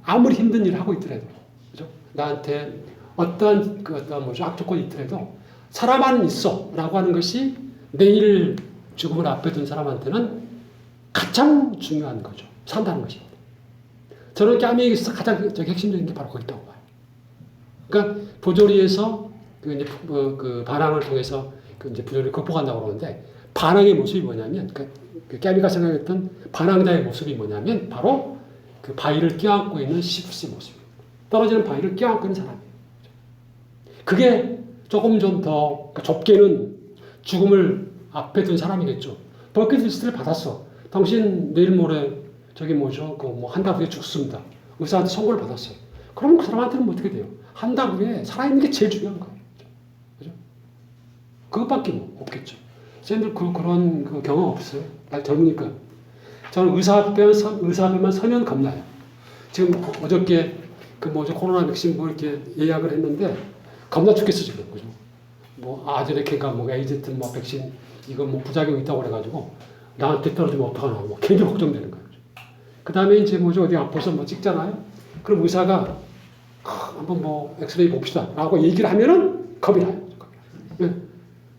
아무리 힘든 일을 하고 있더라도, 그죠? 나한테 어떤 악조건이 있더라도 살아만 있어라고 하는 것이 내일 죽음을 앞에 둔 사람한테는 가장 중요한 거죠. 산다는 것입니다. 저는 깨암에게서 가장 핵심적인 게 바로 거기 있다고 봐요. 그러니까 부조리에서 그 반항을 통해서 그 이제 부조리를 극복한다고 그러는데 반항의 모습이 뭐냐면 그 깨암이가 생각했던 반항자의 모습이 뭐냐면 바로 그 바위를 껴안고 있는 시프스의 모습입니다. 떨어지는 바위를 껴안고 있는 사람이에요. 그게 조금 좀 더 좁게는 죽음을 앞에 둔 사람이겠죠. 버킷리스트를 받았어. 당신 내일 모레 저기 뭐죠? 그 뭐 한 달 후에 죽습니다. 의사한테 선고를 받았어요. 그러면 그 사람한테는 뭐 어떻게 돼요? 한 달 후에 살아있는 게 제일 중요한 거예요. 그죠? 그것밖에 뭐 없겠죠. 쌤들 그런 그 경험 없어요? 나 젊으니까. 저는 의사 앞에만 서면 겁나요. 지금 어저께 그 뭐죠? 코로나 백신 뭐 이렇게 예약을 했는데 겁나 죽겠어 지금. 그죠? 뭐 아즈네칸가 뭐 에이제트 뭐 백신 이거 뭐 부작용 있다고 그래가지고 나한테 떨어지면 어떡하나 뭐 괜히 걱정되는 거예요. 그 다음에 이제 뭐죠? 어디 아파서 뭐 찍잖아요. 그럼 의사가 한번 뭐 엑스레이 봅시다 라고 얘기를 하면은 겁이 나요. 네.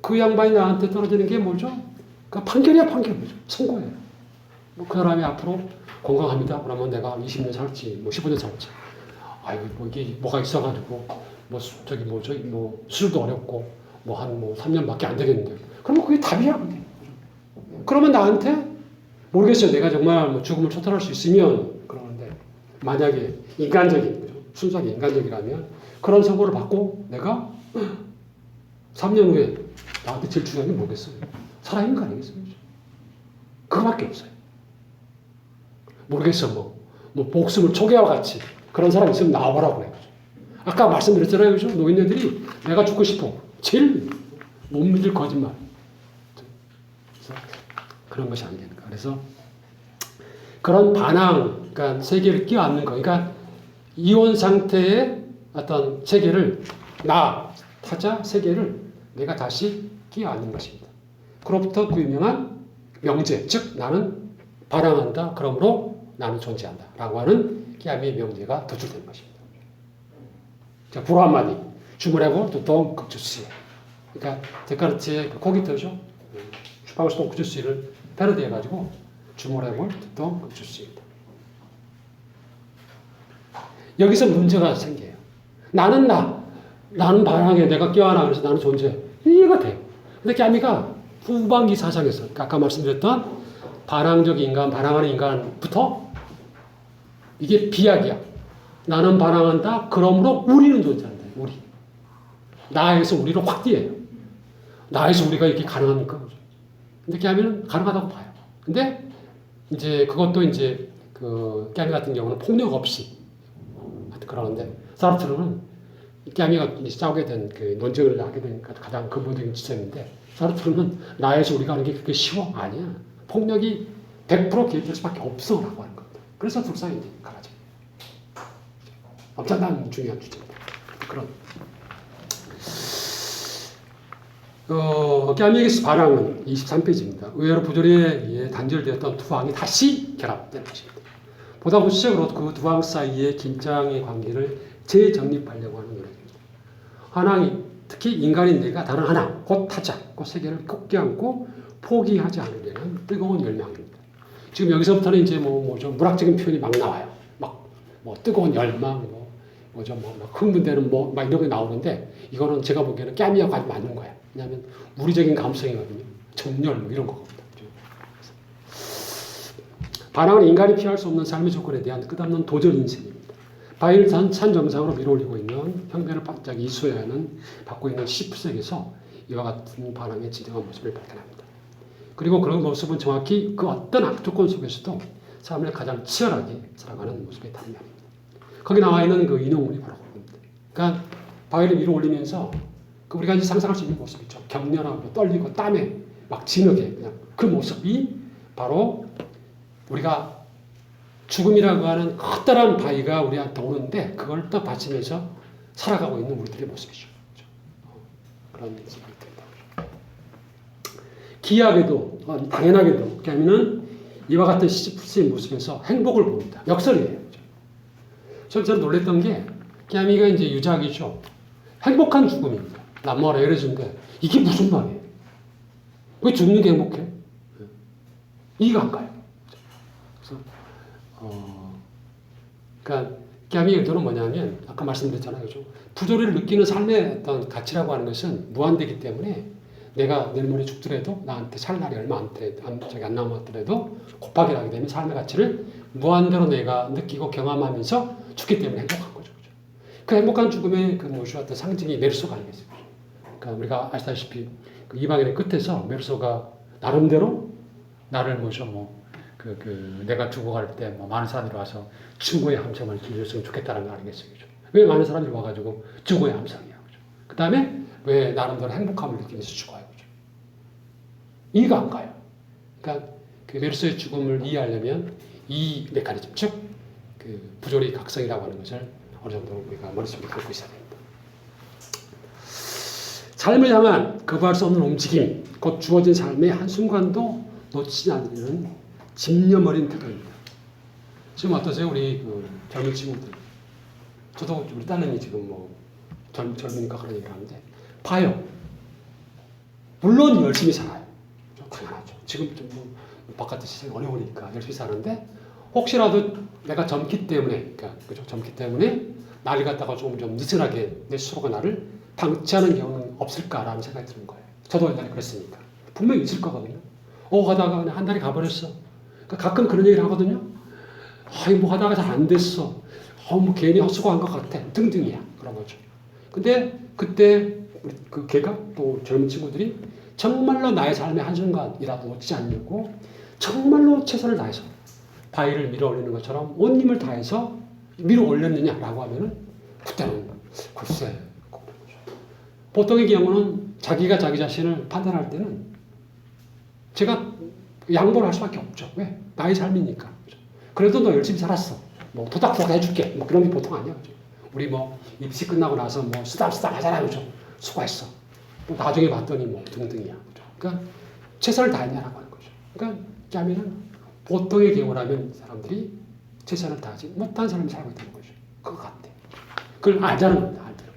그 양반이 나한테 떨어지는 게 뭐죠? 그 판결이야 판결이죠. 선고예요. 뭐 그 사람이 앞으로 건강합니다. 그러면 내가 20년 살지, 뭐 15년 살지. 아이고 뭐 이게 뭐가 있어가지고 뭐 저기 뭐 수술도 어렵고 뭐 한 뭐 3년밖에 안 되겠는데. 그러면 그게 답이야. 그게. 그러면 나한테 모르겠어요. 내가 정말 뭐 죽음을 초월할 수 있으면 그러는데 만약에 인간적인 순수하게 인간적이라면 그런 선고를 받고 내가 3년 후에 나한테 제일 중요한 게 뭐겠어요? 살아있는 거 아니겠어요? 그거밖에 없어요. 모르겠어 뭐 목숨을 초계와 같이 그런 사람 있으면 나와보라고 그래요. 아까 말씀드렸잖아요. 그죠? 노인네들이 내가 죽고 싶어. 제일 못 믿을 거짓말. 그래서 그런 것이 아니니까. 그래서 그런 반항, 그러니까 세계를 끼워안는 거. 그러니까 이혼 상태의 어떤 세계를 타자 세계를 내가 다시 끼워안는 것입니다. 그로부터 그 유명한 명제, 즉 나는 반항한다. 그러므로 나는 존재한다. 라고 하는 깨암의 명제가 도출되는 것입니다. 자, 불어 한마디. 주문하고 또 동극주시. 그러니까 데카르트의 그 코기터죠. 슈파우스 동극주시를 패러디해가지고 주문하고 또 동극주시입니다. 여기서 문제가 생겨요. 나는 나는 반항해. 내가 껴안아. 그래서 나는 존재해. 이해가 돼요. 근데 깨암이가 후반기 사상에서 아까 말씀드렸던 반항적 인간, 반항하는 인간부터 이게 비약이야. 나는 반항한다. 그러므로 우리는 존재한다. 우리. 나에서 우리를 확 띄어요. 나에서 우리가 이렇게 가능합니까? 근데 깨암이는 가능하다고 봐요. 근데 이제 그것도 이제 그 깨암이 같은 경우는 폭력 없이 그러는데 사르트르는 깨암이가 싸우게 된 그 논쟁을 하게 된 가장 근본적인 지점인데 사르트르는 나에서 우리가 하는 게 그렇게 쉬워? 아니야. 폭력이 100% 개입될 수밖에 없어 라고 하는 겁니다. 그래서 둘 사이 이제 갈라져. 엄청난 중요한 주제입니다. 그런 깨암이에게서 반항은 23페이지입니다. 의외로 부조리에 의해 단절되었던 두 항이 다시 결합되는 것입니다. 보다 구체적으로 그 두 항 사이의 긴장의 관계를 재정립하려고 하는 노력입니다. 한 항이 특히 인간인 내가 다른 한 항, 곧 타자, 그 세계를 꼭 껴안고 포기하지 않으려는 뜨거운 열망입니다. 지금 여기서부터는 이제 좀 물학적인 표현이 막 나와요. 막 뜨거운 열망, 흥분되는 막 이런 게 나오는데 이거는 제가 보기에는 깨미하고 아주 맞는 거예요. 왜냐하면 우리적인 감성이거든요. 정열 이런 거거든요. 반항은 인간이 피할 수 없는 삶의 조건에 대한 끝없는 도전 인생입니다. 바위를 산 정상으로 밀어올리고 있는 형편을 바짝 이수해하는 받고 있는 시프색에서 이와 같은 반항의 진정한 모습을 발견합니다. 그리고 그런 모습은 정확히 그 어떤 악조건 속에서도 삶을 가장 치열하게 살아가는 모습에 담합니다. 거기 나와 있는 그 인용문이 바로 그겁니다. 그러니까 바위를 위로 올리면서 우리가 이제 상상할 수 있는 모습이죠. 격렬하고 떨리고 땀에 막 진하게 그냥 그 모습이 바로 우리가 죽음이라고 하는 커다란 바위가 우리한테 오는데 그걸 또 받치면서 살아가고 있는 우리들의 모습이죠. 그런 모습이 된다. 기이하게도 당연하게도 깨미는 이와 같은 시지프스의 모습에서 행복을 봅니다. 역설이에요. 저는 놀랬던 게 깨미가 이제 유작이죠. 행복한 죽음입니다. 난 뭐라 이러는데 이게 무슨 말이에요? 왜 죽는 게 행복해? 이해가 안 가요. 그래서 그러니까 깨미의 의도는 뭐냐면 아까 말씀드렸잖아요. 그죠? 부조리를 느끼는 삶의 어떤 가치라고 하는 것은 무한되기 때문에 내가 내일 모레 죽더라도 나한테 살 날이 얼마 안 남았더라도 곱하기 하게 되면 삶의 가치를 무한대로 내가 느끼고 경험하면서 죽기 때문에 행복한 거죠. 그죠? 그 행복한 죽음의 그 무엇이 어떤 상징이 메르소가 아니겠습니까? 그러니까 우리가 아시다시피 그 이방인의 끝에서 메르소가 나름대로 나를 내가 죽어갈 때 많은 사람들이 와서 죽어의 함성을 들렸으면 좋겠다는 거 아니겠어요? 그죠? 왜 많은 사람들이 와가지고 죽어의 함성이야? 그죠? 그 다음에 왜 나름대로 행복함을 느끼면서 죽어요? 그죠? 이해가 안 가요. 그러니까 그 메르소의 죽음을 이해하려면 이 메커니즘, 즉, 그 부조리 각성이라고 하는 것을 어느 정도 우리가 머릿속에 갖고 있어야 됩니다. 삶을 향한 거부할 수 없는 움직임, 곧 주어진 삶의 한순간도 놓치지 않는 집념어린 태도입니다. 지금 어떠세요? 우리 그 젊은 친구들. 저도 우리 딸내미 지금 젊으니까 그런 얘기를 하는데, 봐요. 물론 열심히 살아요. 당연하죠. 지금 좀 바깥의 세상이 어려우니까 열심히 사는데, 혹시라도 내가 젊기 때문에, 그죠? 젊기 때문에 나를 갖다가 좀 느슨하게 내 스스로가 나를 방치하는 경우는 없을까라는 생각이 드는 거예요. 저도 옛날에 그랬으니까. 분명히 있을 거거든요. 하다가 그냥 한 달이 가버렸어. 그러니까 가끔 그런 얘기를 하거든요. 하다가 잘 안 됐어. 괜히 헛수고한 것 같아. 등등이야. 그런 거죠. 근데 그때 그 걔가 또 젊은 친구들이 정말로 나의 삶의 한순간이라도 놓치지 않으려고 정말로 최선을 다해서 바위를 밀어 올리는 것처럼 온 힘을 다해서 밀어 올렸느냐라고 하면은 그때는 글쎄. 보통의 경우는 자기가 자기 자신을 판단할 때는 제가 양보를 할 수밖에 없죠. 왜? 나의 삶이니까. 그래도 너 열심히 살았어. 도닥도닥 해줄게. 그런 게 보통 아니야. 그죠? 우리 입시 끝나고 나서 쓰담쓰담 하잖아요. 그죠? 수고했어. 나중에 봤더니 등등이야. 그죠? 그러니까 최선을 다했냐라고 하는 거죠. 그러니까 짜면은 보통의 경우라면 사람들이 최선을 다하지 못한 사람이 살고 있다는 거죠. 그거 같아. 그걸 알자는 겁니다. 알대로.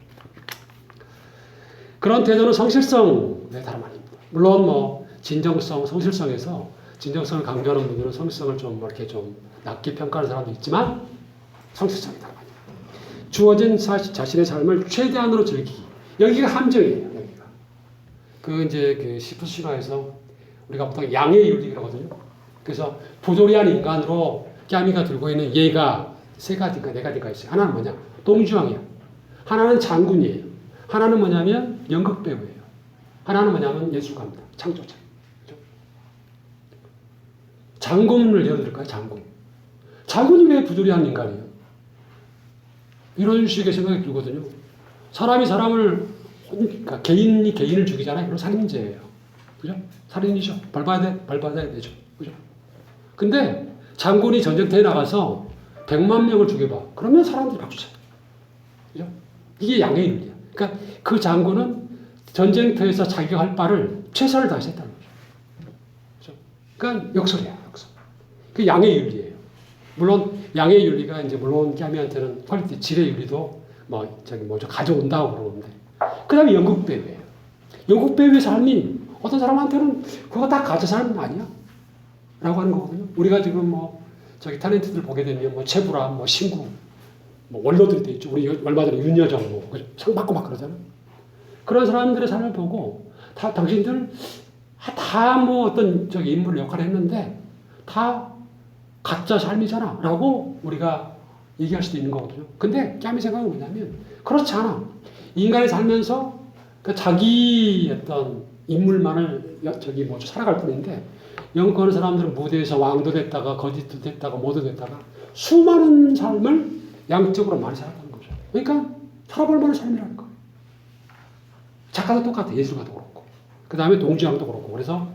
그런 태도는 성실성의 다름 아닙니다. 물론 진정성, 성실성에서 진정성을 강조하는 분들은 성실성을 이렇게 낮게 평가하는 사람도 있지만 성실성이 다름 아닙니다. 주어진 자신의 삶을 최대한으로 즐기기. 여기가 함정이에요. 여기가. 그 시프스 신화에서 우리가 보통 양의 윤리라거든요. 그래서 부조리한 인간으로 깨미가 들고 있는 예가 세 가지가 네 가지가 있어요. 하나는 뭐냐? 동주왕이야. 하나는 장군이에요. 하나는 뭐냐면 연극 배우예요. 하나는 뭐냐면 예술가입니다. 창조자. 그렇죠? 장군을 예로 들을까요? 장군이 왜 부조리한 인간이에요? 이런 식의 생각이 들거든요. 사람이 사람을, 그러니까 개인이 개인을 죽이잖아요. 그럼 살인죄예요. 그죠? 살인이죠. 벌받아야 되죠. 그죠? 근데 장군이 전쟁터에 나가서 100만 명을 죽여봐. 그러면 사람들이 박수 쳐요. 그죠? 이게 양의 윤리야. 그러니까 그 장군은 전쟁터에서 자기가 할 바를 최선을 다해서 했다는 거죠. 그죠? 그러니까 역설이야, 역설. 그 양의 윤리예요. 물론 양의 윤리가 물론 깨미한테는 퀄리티, 질의 윤리도 가져온다고 그러는데, 그 다음에 연극 배우예요. 연극 배우의 삶이 어떤 사람한테는 그거 다 가짜 사람 아니야? 라고 하는 거거든요. 우리가 지금 뭐 저기 탤런트들 보게 되면 뭐 최불암, 뭐 신구, 뭐 원로들이 돼 있죠. 우리 얼마 전에 윤여정 상 받고 막 그러잖아. 그런 사람들의 삶을 보고 다 당신들 다 뭐 어떤 저기 인물 역할을 했는데 다 가짜 삶이잖아 라고 우리가 얘기할 수도 있는 거거든요. 근데 깨미 생각은 뭐냐면 그렇지 않아. 인간이 살면서 그 자기 어떤 인물만을 저기 뭐 살아갈 뿐인데 영국 어느 사람들은 무대에서 왕도 됐다가 거짓도 됐다가 뭐도 됐다가 수많은 삶을 양적으로 많이 살았다는 거죠. 그러니까 살아볼 만한 삶이라는 거예요. 작가도 똑같아. 예술가도 그렇고. 그 다음에 동지왕도 그렇고. 그래서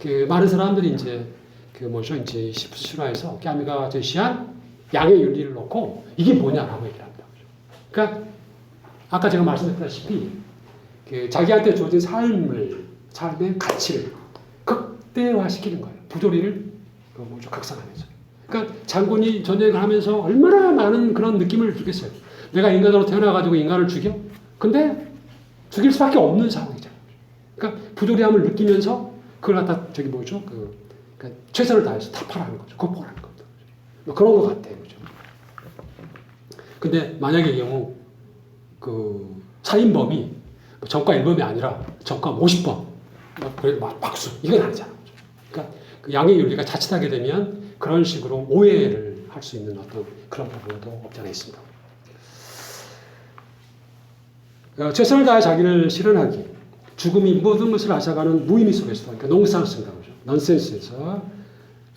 그 많은 사람들이 이제 그 뭐죠? 이제 시프트 신화에서 깨미가 제시한 양의 윤리를 놓고 이게 뭐냐라고 얘기를 합니다. 그러니까 아까 제가 말씀드렸다시피 그 자기한테 주어진 삶의 가치를 극대화시키는 거예요. 부조리를 그 뭐죠? 각성하면서. 그러니까 장군이 전쟁을 하면서 얼마나 많은 그런 느낌을 주겠어요. 내가 인간으로 태어나가지고 인간을 죽여? 근데 죽일 수밖에 없는 상황이잖아요. 그러니까 부조리함을 느끼면서 그걸 갖다 저기 뭐죠? 그러니까 최선을 다해서 타파라는 거죠. 극복하는 겁니다. 뭐 그런 것 같아요. 그죠? 근데 만약에 이 경우 그 살인범이 전과 1범이 아니라 전과 50범 막 박수 이건 아니잖아요. 그러니까 그 양의 윤리가 자칫하게 되면 그런 식으로 오해를 할 수 있는 어떤 그런 부분도 없지 않아 있습니다. 최선을 다해 자기를 실현하기, 죽음이 모든 것을 앗아가는 무의미 속에서, 그러니까 농상스인가 보죠. 넌센스에서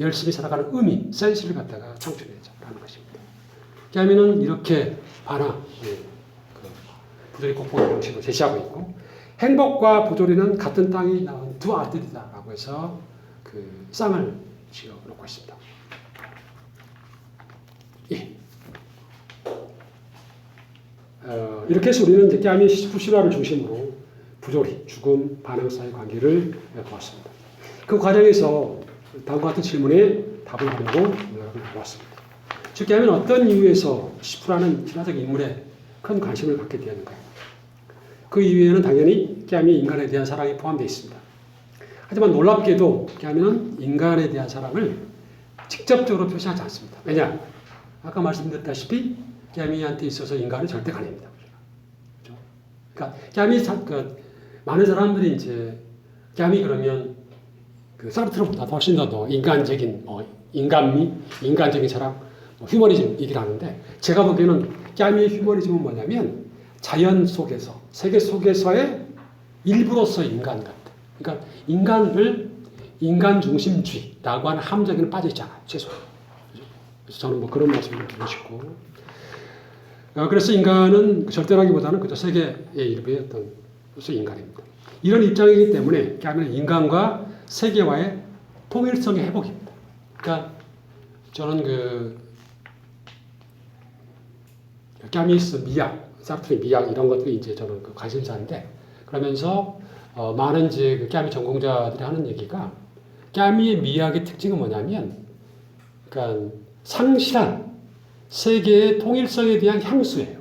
열심히 살아가는 의미, 센스를 갖다가 창출해자라는 것입니다. 깨미는 이렇게 부조리 극복의 방식으로 제시하고 있고, 행복과 부조리는 같은 땅이 낳은 두 아들이다라고 해서 그 쌍을 지어 놓고 있습니다. 예. 이렇게 해서 우리는 이제 깨미 시프 실화를 중심으로 부조리, 죽음, 반항 사이의 관계를 보았습니다. 그 과정에서 다음과 같은 질문에 답을 하려고 노력을 해보았습니다. 즉, 깨미는 어떤 이유에서 시프라는 신화적 인물에 큰 관심을 갖게 되었는가요? 그 이유에는 당연히 깨미의 인간에 대한 사랑이 포함되어 있습니다. 하지만 놀랍게도 깨미는 인간에 대한 사랑을 직접적으로 표시하지 않습니다. 왜냐? 아까 말씀드렸다시피 깨미한테 있어서 인간은 절대 가립니다. 그렇죠? 그러니까 깨미 많은 사람들이 이제 깨미 그러면 그 사르트르보다 훨씬 더 인간적인 인간미, 인간적인 사랑, 휴머니즘 얘기를 하는데 제가 보기에는 깨미의 휴머니즘은 뭐냐면 자연 속에서 세계 속에서의 일부로서의 인간 같다. 그러니까 인간을 인간 중심주의라고 하는 함정에는 빠져 있잖아요. 최소한. 그래서 저는 뭐 그런 말씀을 드리고 싶고. 그래서 인간은 절대라기보다는 그저 세계의 일부의 어떤 인간입니다. 이런 입장이기 때문에 깨미는 인간과 세계와의 통일성의 회복입니다. 그러니까 저는 깨미스 미학, 사르트르의 미학 이런 것들이 이제 저는 관심사인데 그러면서 많은 이제 그 깨미 전공자들이 하는 얘기가 깨미의 미학의 특징은 뭐냐면 그러니까 상실한 세계의 통일성에 대한 향수예요.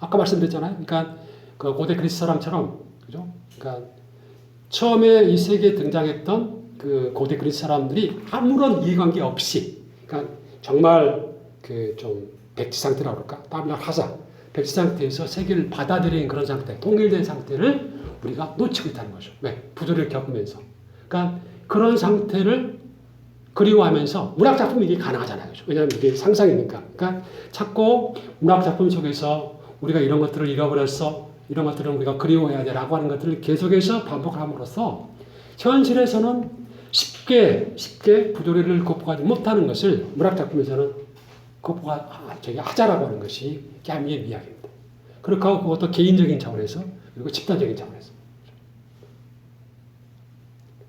아까 말씀드렸잖아요. 그러니까 그 고대 그리스 사람처럼 그죠? 그러니까 처음에 이 세계에 등장했던 그 고대 그리스 사람들이 아무런 이해관계 없이 그러니까 정말 그 좀 백지 상태라고 그럴까? 따블라 하자. 백지 상태에서 세계를 받아들이는 그런 상태, 통일된 상태를 우리가 놓치고 있다는 거죠. 왜? 부조리를 겪으면서. 그러니까 그런 상태를 그리워하면서 문학작품이 이게 가능하잖아요. 그렇죠? 왜냐하면 이게 상상이니까. 그러니까 자꾸 문학작품 속에서 우리가 이런 것들을 잃어버렸어. 이런 것들은 우리가 그리워해야 돼. 라고 하는 것들을 계속해서 반복함으로써 현실에서는 쉽게 부조리를 극복하지 못하는 것을 문학작품에서는 하자라고 하는 것이 깨미의 미학입니다. 그렇게 하고 그것도 개인적인 차원에서 그리고 집단적인 차원에서.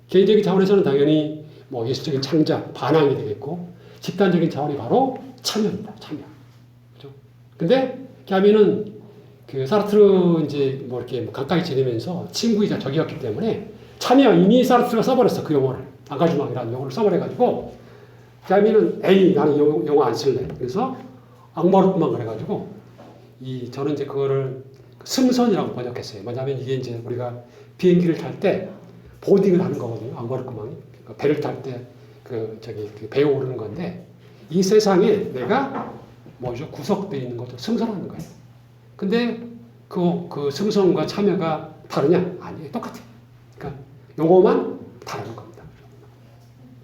개인적인 차원에서는 당연히 뭐 예술적인 창작, 반항이 되겠고 집단적인 차원이 바로 참여입니다. 참여. 그죠? 근데 깨미는 그 사르트르 이제 뭐 이렇게 가까이 지내면서 친구이자 적이었기 때문에 참여 이미 사르트르가 써버렸어. 그 용어를. 아가주망이라는 용어를 써버려가지고 깨미는 에이 나는 용어 안 쓸래. 그래서 악마로만 그래가지고 저는 이제 그거를 승선이라고 번역했어요. 뭐냐면 이게 이제 우리가 비행기를 탈 때 보딩을 하는 거거든요. 앙바르크망이 배를 탈 때 그 배에 오르는 건데 이 세상에 내가 뭐죠 구석되어 있는 것도 승선하는 거예요. 근데 그 승선과 참여가 다르냐? 아니에요. 똑같아요. 그러니까 요거만 다른 겁니다.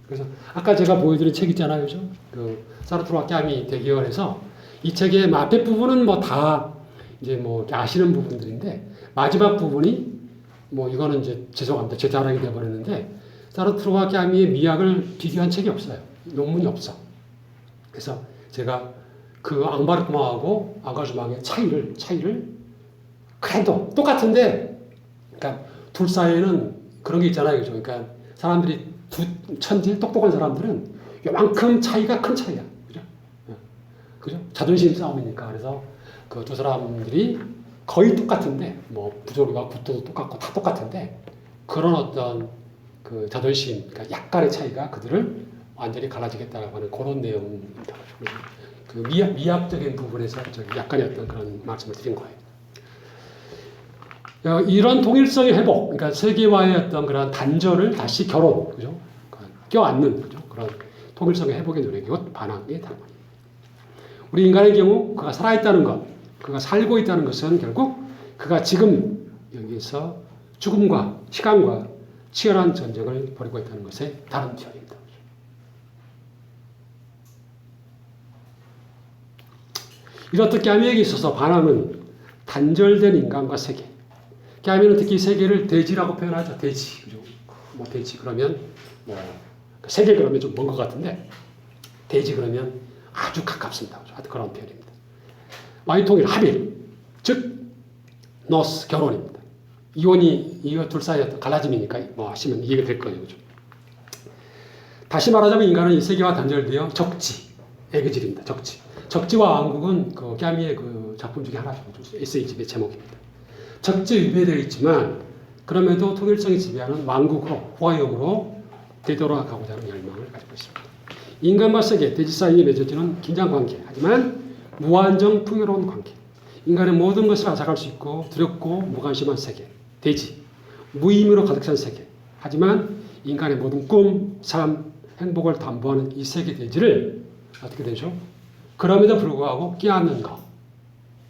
그래서 아까 제가 보여드린 책 있잖아요, 그죠? 그 사르트르와 까미 대결에서 이 책의 앞에 부분은 뭐 다 이제 뭐 아시는 부분들인데 마지막 부분이 뭐 이거는 이제 죄송합니다. 제 자랑이 되어버렸는데 사르트르와 까미의 미학을 비교한 책이 없어요. 논문이 없어. 그래서 제가 그 앙바르크망하고 앙가주망의 차이를 그래도 똑같은데 그러니까 둘 사이에는 그런 게 있잖아요. 그죠? 그러니까 사람들이 천재 똑똑한 사람들은 요만큼 차이가 큰 차이야. 그죠? 그죠? 자존심 싸움이니까. 그래서 그 두 사람들이 거의 똑같은데 뭐 부조리와 구도도 똑같고 다 똑같은데 그런 어떤 그 자존심, 그러니까 약간의 차이가 그들을 완전히 갈라지겠다라고 하는 그런 내용입니다. 그 미학적인 부분에서 약간의 어떤 그런 말씀을 드린 거예요. 이런 통일성의 회복, 그러니까 세계와의 어떤 그런 단절을 다시 그죠? 껴안는, 그죠? 그런 통일성의 회복의 노력이 곧 반항의 달고입니다. 우리 인간의 경우 그가 살아있다는 것, 그가 살고 있다는 것은 결국 그가 지금 여기서 죽음과 시간과 치열한 전쟁을 벌이고 있다는 것의 다른 표현입니다. 이렇듯 까미에게 있어서 반항은 단절된 인간과 세계. 까미는 특히 세계를 대지라고 표현하죠. 대지, 그죠? 뭐 대지 그러면 뭐 세계 그러면 좀 먼 것 같은데 대지 그러면 아주 가깝습니다. 하여튼 그런 표현입니다. 와이통일 합일, 즉 노스 결혼입니다. 이혼이 이거 둘 사이 어떤 갈라짐이니까 뭐 하시면 이해가 될 거예요, 그죠? 다시 말하자면 인간은 이 세계와 단절되어 적지, 에그질입니다. 적지. 적지와 왕국은 그 까미의 그 작품 중에 하나죠. 에세이집의 제목입니다. 적지 위배되어 있지만 그럼에도 통일성이 지배하는 왕국으로 후화역으로 되돌아가고자 하는 열망을 가지고 있습니다. 인간과 세계, 대지 사이에 맺어지는 긴장 관계, 하지만 무한정 풍요로운 관계. 인간의 모든 것을 앗아갈 수 있고 두렵고 무관심한 세계, 대지, 무의미로 가득 찬 세계. 하지만 인간의 모든 꿈, 삶, 행복을 담보하는 이 세계 대지를 어떻게 되죠? 그럼에도 불구하고 끼안는 거,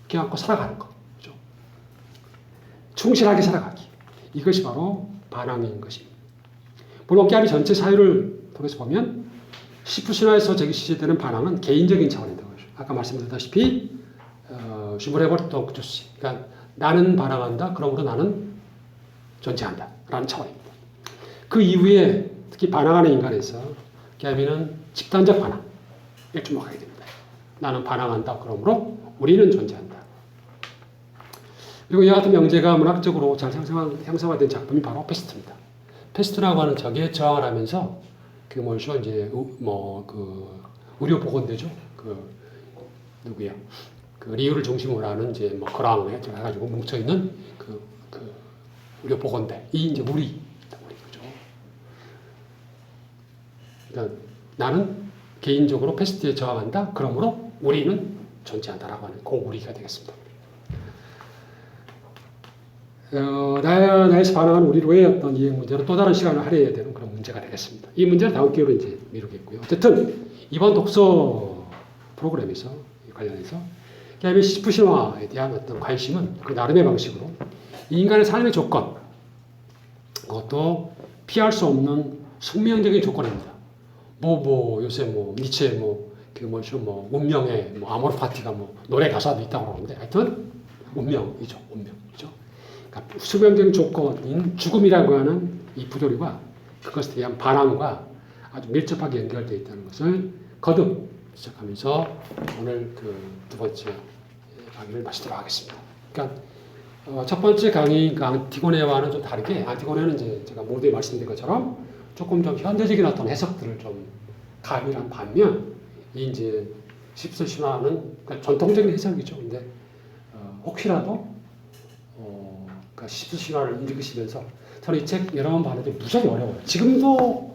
끼안고 살아가는 거, 그죠? 충실하게 살아가기. 이것이 바로 반항인 것입니다. 물론 끼안이 전체 사유를 통해서 보면 시프 신화에서 제시되는 반항은 개인적인 차원이다. 아까 말씀드렸다시피 슈브레버트 주시, 그러니까 나는 반항한다. 그러므로 나는 존재한다. 라는 차원입니다. 그 이후에 특히 반항하는 인간에서 까미는 집단적 반항에 주목하게 됩니다. 나는 반항한다. 그러므로 우리는 존재한다. 그리고 이와 같은 명제가 문학적으로 잘 형성화된 작품이 바로 페스트입니다. 페스트라고 하는 적에 저항을 하면서 그 뭐죠 이제 의료 보건대죠. 누구야? 그 리우를 중심으로 하는 이제 뭐 거랑 해가지고 뭉쳐 있는 그 의료 보건대 이 이제 우리 그죠. 그러니까 나는 개인적으로 패스트에 저항한다. 그러므로 우리는 존재한다라고 하는 그 우리가 되겠습니다. 나에서 반항하는 우리로의 어떤 이해 문제는 또 다른 시간을 할애해야 되는 그런 문제가 되겠습니다. 이 문제는 다음 기회로 이제 미루겠고요. 어쨌든 이번 독서 프로그램에서 관련해서 게임의 시프 신화에 대한 어떤 관심은 그 나름의 방식으로 인간의 삶의 조건, 그것도 피할 수 없는 숙명적인 조건입니다. 요새 니체 운명의 아모르 파티가 노래 가사도 있다고 그러는데 하여튼 운명이죠. 그러니까 숙명적인 조건인 죽음이라고 하는 이 부조리와 그것에 대한 반항과 아주 밀접하게 연결되어 있다는 것을 거듭 시작하면서 오늘 그 두 번째 강의를 마치도록 하겠습니다. 그러니까 첫 번째 강의 안티고네와는 좀 다르게 안티고네는 이제 제가 모두에 말씀드린 것처럼 조금 좀 현대적인 어떤 해석들을 좀 가미한 반면 이 이제 십세 신화는 그러니까 전통적인 해석이죠. 근데 혹시라도 그러니까 십세 신화를 읽으시면서 저는 이 책 여러 번 봤는데 무지하게 어려워요. 지금도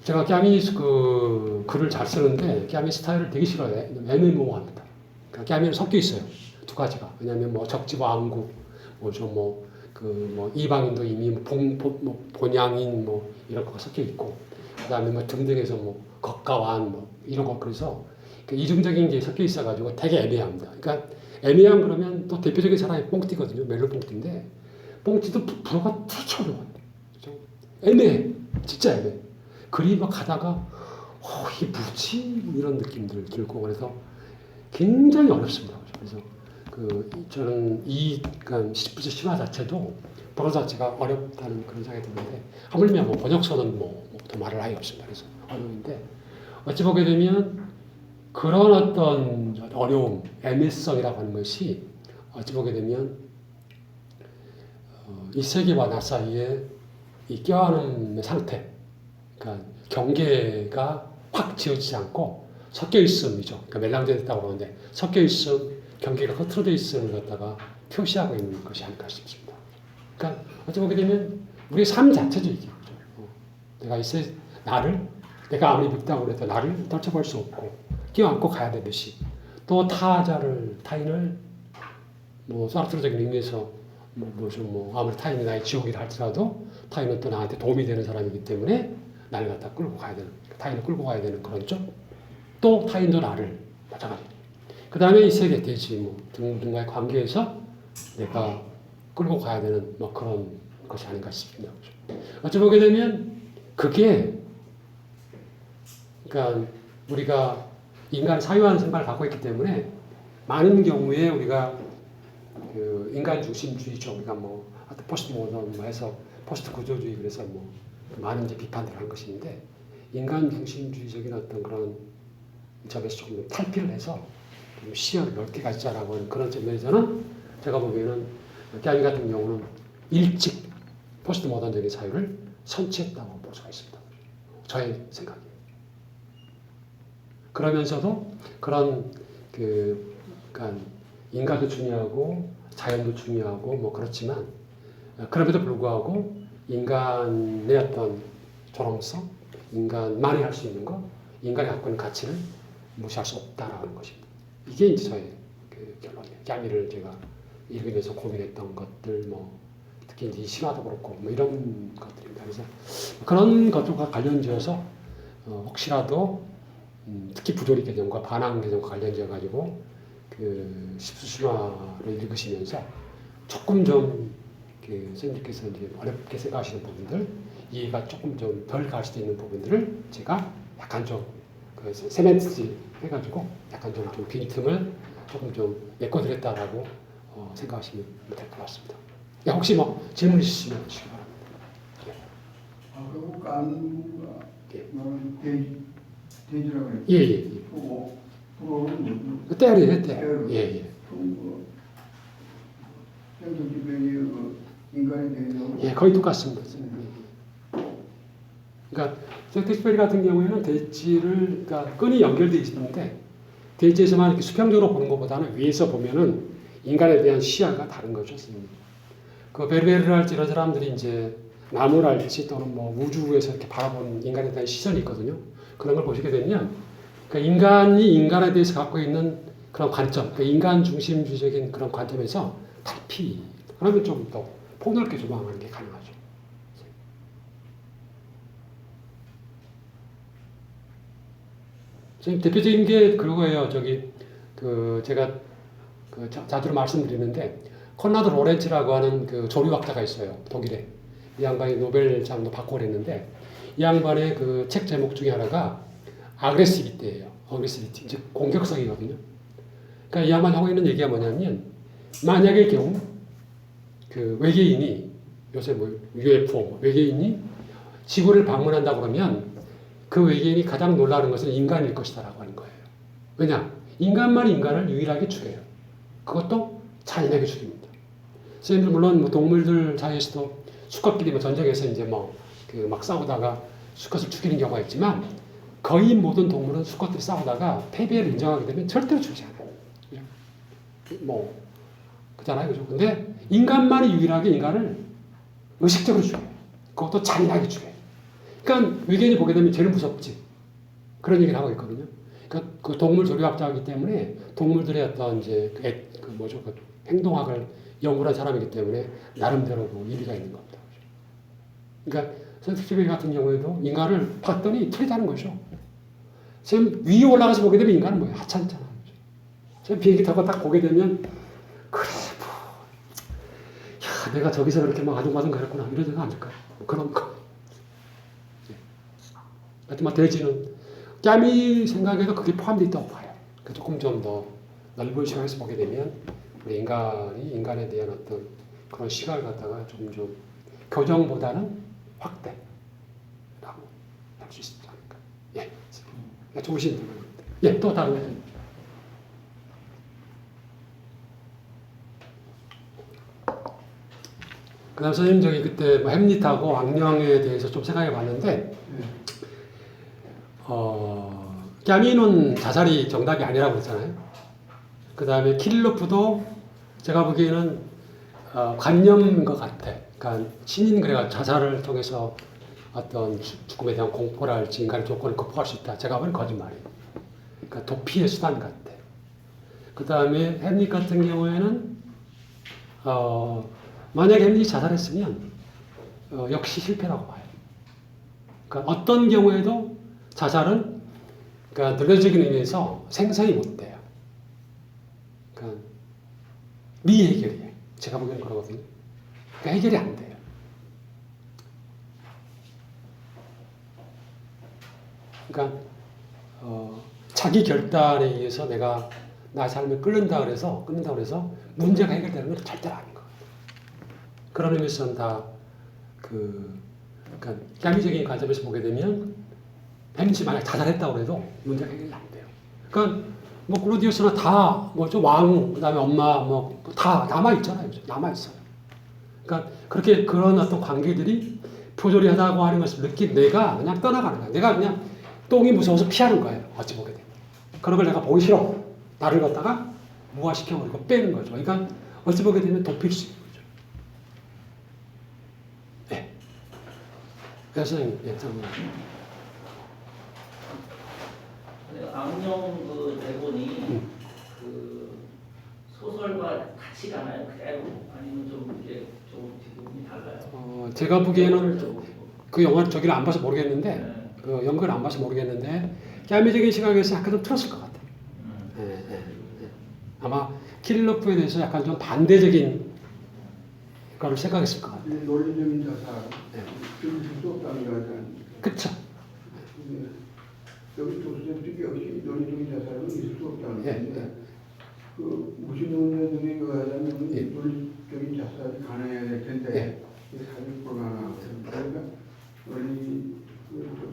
제가 까미 그 글을 잘 쓰는데 까미 스타일을 되게 싫어해. 애매모호합니다. 그러니까 까미는 섞여 있어요. 두 가지가. 왜냐하면 적지와 왕국, 그 뭐 이방인도 이미 뭐 본향인 뭐 이런 거가 섞여 있고 그다음에 뭐 등등해서 뭐 겉가완 뭐 이런 거 그래서 그 이중적인 게 섞여 있어가지고 되게 애매합니다. 그러니까 애매한 그러면 또 대표적인 사람이 뽕띠거든요. 멜로 뽕띠인데 뽕띠도 불어가 되게 어려워요. 그죠? 애매해. 진짜 애매해. 그리 막 가다가 이게 뭐지? 이런 느낌들 들고 그래서 굉장히 어렵습니다. 그래서 그 저는 이 그러니까 시집부터 심화 자체도 불어 자체가 어렵다는 그런 생각이 드는데 하물며 뭐 번역서는 더 말할 나위 없습니다. 그래서 어려운데 어찌 보게 되면 그런 어떤 어려움, 애매성이라고 하는 것이 어찌 보게 되면 이 세계와 나 사이에 이 껴안은 상태, 그러니까 경계가 확 지어지지 않고 섞여 있음이죠. 그러니까 멜랑되었다고 그러는데 섞여 있음, 경계가 흐트러져 있음을 갖다가 표시하고 있는 것이 아닐까 싶습니다. 그러니까 어찌 보게 되면 우리의 삶 자체죠 이게. 내가 내가 아무리 밉다고 해도 나를 떨쳐볼 수 없고 끼어안고 가야 되듯이 또 타인을 뭐 사르트르적인 의미에서 아무리 타인이 나의 지옥이라 할지라도 타인은 또 나한테 도움이 되는 사람이기 때문에 나를 갖다 끌고 가야 되는 타인을 끌고 가야 되는 그런 쪽 또 타인도 나를 마찬가지. 그 다음에 이 세계 대지 등등과의 관계에서 내가 끌고 가야 되는 그런 것이 아닌가 싶습니다. 어찌 보게 되면 그게 그러니까 우리가 인간 사유한 생각을 갖고 있기 때문에 많은 경우에 우리가 그 인간 중심주의죠. 우리가 포스트 모던 해서 포스트 구조주의 그래서 많은 이제 비판들을 한 것인데 인간 중심주의적인 어떤 그런 점에서 조금 탈피를 해서 좀 시야를 넓게 가지자라고 하는 그런 점에서는 제가 보기에는 깨알 같은 경우는 일찍 포스트 모던적인 사유를 선취했다고 볼 수가 있습니다. 저의 생각이에요. 그러면서도 그런 그러니까 인간도 중요하고 자연도 중요하고 그렇지만 그럼에도 불구하고 인간의 어떤 존엄성, 인간만이 할 수 있는 것, 인간이 갖고 있는 가치를 무시할 수 없다라는 것입니다. 이게 이제 저의 결론이에요. 야미를 제가 읽으면서 고민했던 것들, 특히 이제 신화도 그렇고 이런 것들입니다. 그래서 그런 것들과 관련지어서 혹시라도 특히 부조리 개념과 반항 개념과 관련지어 가지고 그 십수신화를 읽으시면서 조금 좀 선생님께서 이제 어렵게 생각하시는 부분들, 이해가 조금 좀 덜 갈 수도 있는 부분들을 제가 약간 좀 세멘트 해가지고 약간 좀 빈틈을 조금 좀 메꿔드렸다라고 생각하시면 될 것 같습니다. 혹시 질문 있으시면 주시기 바랍니다. 그거 까는 돼지라고 했죠? 예. 그거는 때려. 예. 인간에 대해서 예, 거의 똑같습니다. 그러니까 섹스피어리 같은 경우에는 대지를 그러니까 끈이 연결되어 있는데 대지에서만 이렇게 수평적으로 보는 것보다는 위에서 보면은 인간에 대한 시야가 다른 거죠. 그 베르베르를 할지 이런 사람들이 이제 나무를 할지 또는 우주에서 이렇게 바라보는 인간에 대한 시선이 있거든요. 그런 걸 보시게 되면 그러니까 인간이 인간에 대해서 갖고 있는 그런 관점, 그러니까 인간 중심주의적인 그런 관점에서 탈피. 그러면 좀 더 폭넓게 조망하는 게 가능하죠. 대표적인 게 그거예요. 제가 자주 말씀드리는데 콘라드 로렌츠라고 하는 그 조류학자가 있어요. 독일에. 이 양반이 노벨상도 받고 그랬는데 이 양반의 그 책 제목 중에 하나가 아그레시비티예요. 아그레시비티, 즉 공격성이거든요. 그러니까 이 양반이 하고 있는 얘기가 뭐냐면 만약의 경우 그 외계인이 요새 UFO 외계인이 지구를 방문한다 그러면 그 외계인이 가장 놀라는 것은 인간일 것이다라고 하는 거예요. 왜냐? 인간만 인간을 유일하게 죽여요. 그것도 잔인하게 죽입니다. 선생님들 물론 동물들 사이에서도 수컷끼리 전쟁에서 이제 막 싸우다가 수컷을 죽이는 경우가 있지만 거의 모든 동물은 수컷들이 싸우다가 패배를 인정하게 되면 절대로 죽이지 않아요. 그죠? 그잖아요. 그죠? 근데 인간만이 유일하게 인간을 의식적으로 죽여요. 그것도 잔인하게 죽여요. 그러니까 외계인이 보게 되면 제일 무섭지. 그런 얘기를 하고 있거든요. 그러니까 그 동물 조류학자이기 때문에 동물들의 어떤 이제 행동학을 연구한 사람이기 때문에 나름대로도 일리가 있는 겁니다. 그러니까 선택지배 같은 경우에도 인간을 봤더니 틀리다는 거죠. 지금 위에 올라가서 보게 되면 인간은 뭐예요? 하찮잖아요. 지금 비행기 타고 딱 보게 되면 그래 뭐, 야 내가 저기서 그렇게 막 아둥바둥 그랬구나 이런 생각 안 들까요? 뭐 그런 거. 하여튼 뭐 돼지는 까미 생각에도 그게 포함되어 있다고 봐요. 조금 좀 더 넓은 시각에서 보게 되면 우리 인간이 인간에 대한 어떤 그런 시각을 갖다가 조금 좀 교정보다는 확대라고 할 수 있지 않을까. 예, 좋으신 분입니다. 예, 또 다른 분. 그다음 선생님 저기 그때 뭐 햄릿하고 악령에 대해서 좀 생각해 봤는데 까미는 자살이 정답이 아니라고 그랬잖아요. 그 다음에 킬러프도 제가 보기에는 관념인 것 같아. 그러니까 신인 그래가 자살을 통해서 어떤 죽음에 대한 공포랄지 인간의 조건을 극복할 수 있다. 제가 보기엔 거짓말이에요. 그러니까 도피의 수단 같아. 그 다음에 햄릿 같은 경우에는 만약에 햄릿이 자살했으면 역시 실패라고 봐요. 그러니까 어떤 경우에도 자살은 그러니까 논리적인 의미에서 생성이 못 돼요. 그러니까 미해결이에요. 제가 보기에는 그러거든요. 그러니까 해결이 안 돼요. 그러니까 자기 결단에 의해서 내가 나의 삶을 끊는다 그래서 문제가 해결되는 건 절대로 아닌 것 같아요. 그런 의미에서는 다 그러니까 까미적인 관점에서 보게 되면 햄릿이 만약 자살했다고 해도 문제가 해결이 안 돼요. 그러니까 뭐 클로디우스나 다 뭐죠 왕 그다음에 엄마 뭐 다 남아 있잖아요. 남아 있어요. 그러니까 그렇게 그런 어떤 관계들이 표절이하다고 하는 것을 느낀 내가 그냥 떠나가는 거야. 내가 그냥 똥이 무서워서 피하는 거예요. 어찌 보게 되면. 그런 걸 내가 보기 싫어. 나를 갖다가 무화시켜버리고 빼는 거죠. 그러니까 어찌 보게 되면 도피일 수 있는 거죠. 네. 그래서 예, 악령 그 대본이 그 소설과 같이 가나요? 그대로 아니면 좀 이제 좀 부분이 달라요? 제가 보기에는 그 영화를 저기를 안 봐서 모르겠는데 그 연극을 안 봐서 모르겠는데 까미적인 시각에서 약간 좀 틀었을 것 같아요. 예. 아마 킬러프에 대해서 약간 좀 반대적인 걸 생각했을 것 같아요. 논리적인 자살, 줄수 없다는 거 하지 않습니까? 그쵸? 여기 조수들이 역시 논리적인 자살은 있을 수 없다는 예. 건데 그 무신론자들이 의하자면 예. 논리적인 자살이 가능해야 될 텐데 이게 사실 불가능하거든요. 그러니까 우리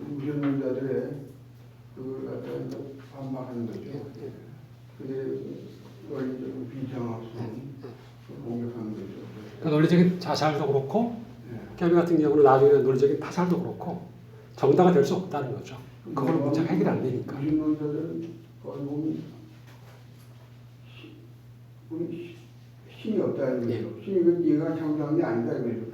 무신론자들의 그걸 갖다가 반박하는 거죠. 그게 논리적인 비정합성 공격하는 거죠. 그러니까 논리적인 자살도 그렇고 예. 까미 같은 경우는 나중에 논리적인 타살도 그렇고 정당화 될 수 없다는 거죠. 그걸 문제가 해결이 안 되니까. 무신론자들은 거의 보면 신이 없다는 거죠. 신이 그 인간 창조한 게 아니다 이거죠.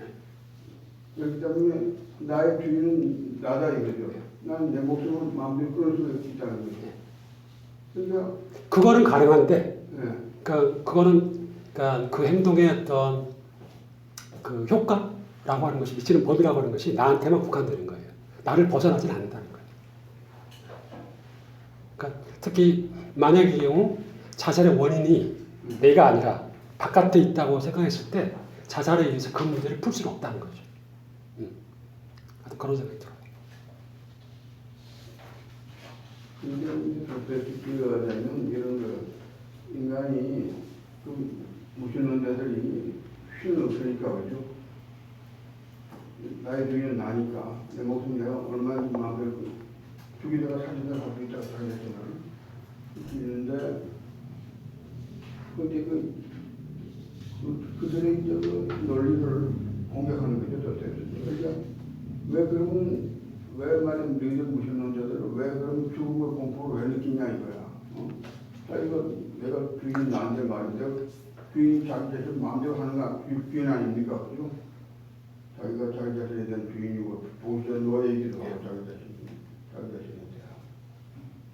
그렇기 때문에 나의 주인은 나다 이거죠. 난 내 목숨을 마음대로 끊을 수 있다는 거죠. 그러니까 그거는 가능한데, 예. 그러니까 그거는 그러니까 그 행동의 어떤 그 효과라고 하는 것이 미치는 법이라고 하는 것이 나한테만 국한되는 거예요. 나를 벗어나지는 않는다는 거예요. 그러니까 특히 만약의 경우 자살의 원인이 내가 아니라 바깥에 있다고 생각했을 때 자살에 의해서 그 문제를 풀 수는 없다는 거죠. 그런 생각이 들어요. 근데 절대 비교하자면 이런 거 인간이 그 무신론자들이 신은 없으니까 그죠? 나의 주인은 나니까 내 목숨 내가 얼마든지 마음대로 죽이다가 살리다가 할 수 있다고 생각했지만 있는데 근데 그들의 논리를 공격하는 거죠. 그러니까 왜 그러면 왜 말하면 너희들 무신론자들은 왜 그러면 죽음의 공포를 왜 느끼냐 이거야. 이거 내가 주인 나한테 말인데 주인 자기 자신 마음대로 하는 거 주인 아닙니까? 그죠? 자기가 자기 자신에 대한 주인이고 보시는 노예이기도 하고 자기 자신에 대한.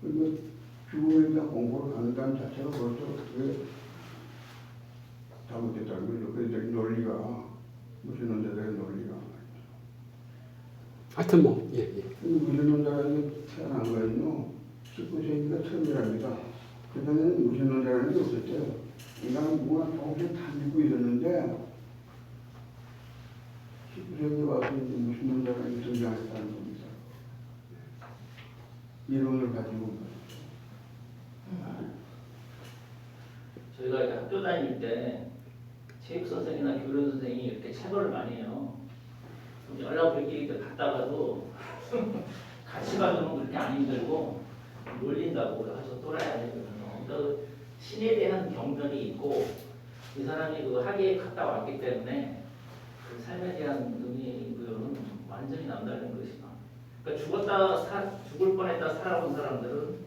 그러니까 죽음에 대한 공포를 갖는다는 자체가 벌써 무신론자들의 논리가. 하여튼 뭐 예. 무신론자라는 게 태어난 거는요 19세기가 처음이랍니다. 그전에는 무신론자라는 게 없었대요. 인간은 뭔가 조금씩 다 믿고 있었는데 19세기에 와서 이제 무신론자라는 게 등장했다는 겁니다. 이론을 가지고. 저희가 이제 학교 다닐 때 체육 선생이나 교련 선생이 이렇게 체벌을 많이 해요. 연락 우리끼리 갔다가도 같이 가면 그렇게 안 힘들고 놀린다고 가서 놀아야 되거든요. 그래서 신에 대한 경전이 있고 이 사람이 그 학예에 갔다 왔기 때문에 그 삶에 대한 의미는 완전히 남다른 것이다. 그러니까 죽을 뻔했다 살아온 사람들은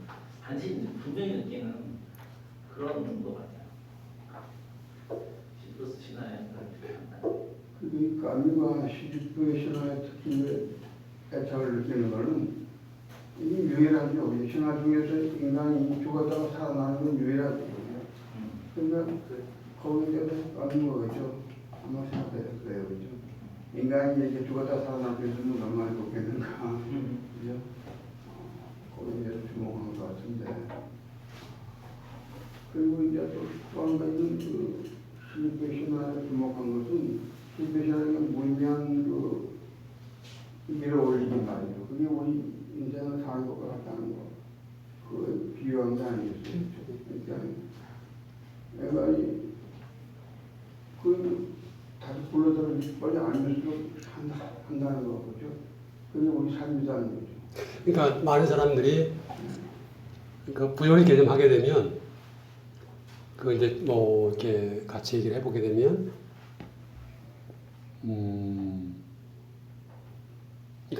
반드시 분명히 느끼는 그런 것 같아요. 시프스 신화에 그 까미가 시집부의 신화의 특징을 애착을 느끼는 것은 이게 유일하죠. 우리 신화 중에서 인간이 죽었다가 살아나는 건 유일하죠. 그러니까 거기에 까미가 그죠? 아마 생각해요. 그래요. 그죠? 인간이 이렇게 죽었다 살아날 수 있으면 얼마나 좋겠는가. 그죠? 거기에 주목한 것 같은데. 그리고 이제 또 한 가지는 그 시집부의 신화에 주목한 것은 시집부의 무의미한 그 밀어올리는 말이죠. 그게 우리 인생을 사는 것과 같다는 거. 그 비유한 게 아니겠어요. 그러니까 내가 그 다시 불러들어 빨리 알면서도 한다는 거 그죠? 그게 우리 삶이라는 거죠. 그러니까 많은 사람들이 그 부연의 개념하게 되면 그 이제 뭐 이렇게 같이 얘기를 해보게 되면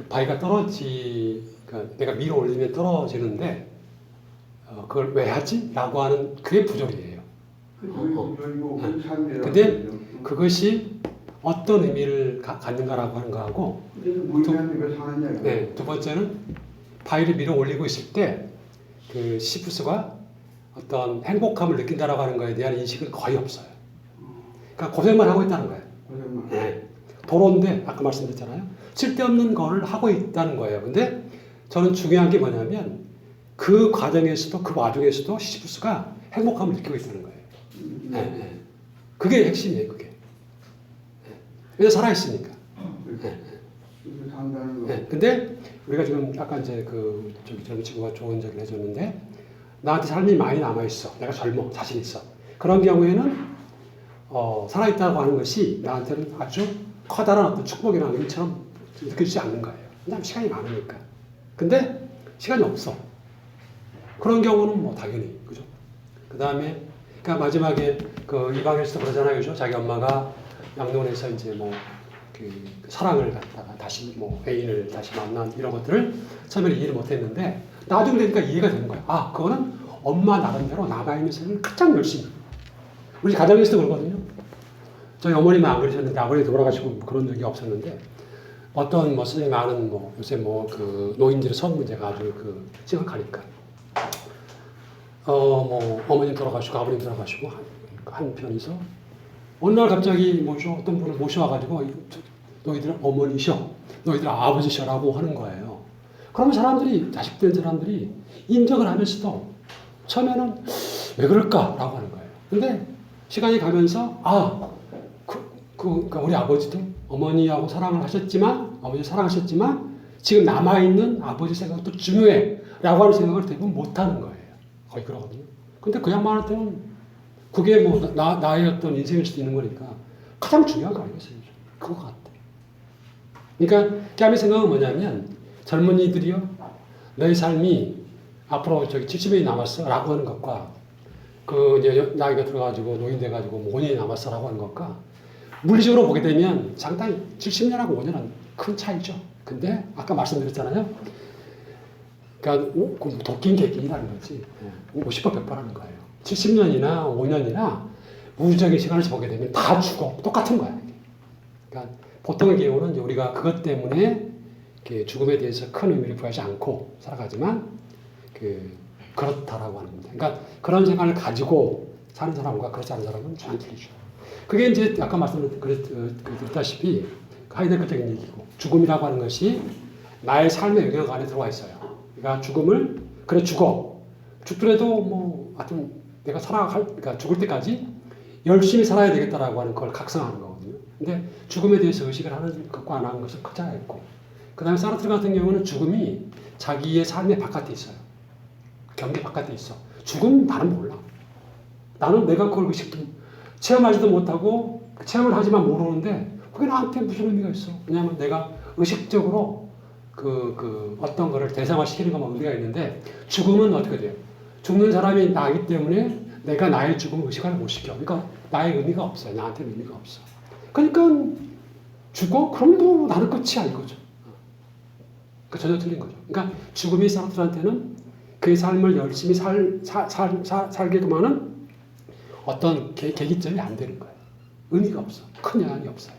바위가 그러니까 내가 밀어 올리면 떨어지는데 그걸 왜 하지? 라고 하는 그게 부조리예요. 근데 그것이 어떤 의미를 갖는가라고 하는 거하고 두 번째는 바위를 밀어 올리고 있을 때 그 시프스가 어떤 행복함을 느낀다라고 하는 거에 대한 인식은 거의 없어요. 그러니까 고생만 하고 있다는 거예요. 네. 도로인데 아까 말씀드렸잖아요. 쓸데없는 거를 하고 있다는 거예요. 근데 저는 중요한 게 뭐냐면 그 과정에서도 그 와중에서도 시시프스가 행복함을 느끼고 있다는 거예요. 네. 그게 핵심이에요. 그게. 네. 왜냐 살아있으니까. 네. 근데 우리가 지금 약간 이제 그 저기 친구가 좋은 얘기를 해줬는데 나한테 삶이 많이 남아 있어. 내가 젊어, 자신 있어. 그런 경우에는 살아있다고 하는 것이 나한테는 아주 커다란 어떤 축복이나 의미처럼 느껴지지 않는 거예요. 왜냐하면 시간이 많으니까. 근데 시간이 없어. 그런 경우는 뭐 당연히 그죠. 그 다음에 그러니까 마지막에 그 이방에서도 그러잖아요, 그죠. 자기 엄마가 양론에서 이제 뭐 그 사랑을 갖다가 다시 뭐 애인을 다시 만난 이런 것들을 처음에는 이해를 못했는데 나중에 되니까 이해가 되는 거야. 아, 그거는 엄마 나름대로 남아있는 삶을 가장 열심히. 우리 가정에서도 그러거든요. 저희 어머님은 안 그러셨는데 아버님이 돌아가시고 그런 적이 없었는데 어떤 뭐 선생님 아는 뭐 요새 뭐 그 노인들의 성 문제가 아주 그 심각하니까 뭐 어머님 돌아가시고 아버님 돌아가시고 한 편이서 어느 날 갑자기 어떤 분을 모셔와가지고 너희들은 어머니셔, 너희들 아버지셔라고 하는 거예요. 그러면 사람들이 자식된 사람들이 인정을 하면서도 처음에는 왜 그럴까라고 하는 거예요. 근데 시간이 가면서 그러니까 우리 아버지도 어머니하고 어머니 사랑하셨지만 지금 남아있는 아버지 생각도 중요해라고 하는 생각을 대부분 못하는 거예요. 거의 그러거든요. 근데 그 양반한테는 그게 뭐 나의 어떤 인생일 수도 있는 거니까 가장 중요한 거 아니겠어요? 그거 같아. 그러니까 깨암의 생각은 뭐냐면 젊은이들이요, 너의 삶이 앞으로 70년이 남았어 라고 하는 것과 그 이제 나이가 들어가지고 노인 돼가지고 뭐 5년이 남았어 라고 하는 것과 물리적으로 보게 되면 상당히 70년하고 5년은 큰 차이죠. 근데 아까 말씀드렸잖아요. 그러니까 도끼인 객기라는 거지. 50번 100번 하는 거예요. 70년이나 5년이나 우주적인 시간을 보게 되면 다 죽어. 똑같은 거야. 그러니까 보통의 경우는 이제 우리가 그것 때문에 죽음에 대해서 큰 의미를 부여하지 않고 살아가지만 그렇다라고 하는 겁니다. 그러니까 그런 생각을 가지고 사는 사람과 그렇지 않은 사람은 전혀 틀리죠. 그게 이제 아까 말씀드렸다시피 하이데거적인 얘기고 죽음이라고 하는 것이 나의 삶의 영역 안에 들어와 있어요. 그러니까 죽음을 그래 죽더라도 뭐 하여튼 내가 그러니까 죽을 때까지 열심히 살아야 되겠다라고 하는 걸 각성하는 거거든요. 근데 죽음에 대해서 의식을 하는 것과 안 하는 것은 크지 않고 그다음에 사르트르 같은 경우는 죽음이 자기의 삶의 바깥에 있어요. 경계 바깥에 있어. 죽음 나는 몰라. 나는 내가 그걸 체험하지도 못하고 체험을 하지만 모르는데 그게 나한테 무슨 의미가 있어? 왜냐하면 내가 의식적으로 어떤 거를 대상화시키는 것만 의미가 있는데 죽음은 어떻게 돼요? 죽는 사람이 나기 때문에 내가 나의 죽음을 의식을 못 시켜. 그러니까 나의 의미가 없어요. 나한테는 의미가 없어. 그러니까 죽어? 그럼 뭐 나는 끝이야 이거죠. 그러니까 전혀 틀린 거죠. 그러니까 죽음이 사람들한테는 그의 삶을 열심히 살게끔 하는 어떤 계기점이 안 되는 거예요. 의미가 없어. 큰 영향이 없어요.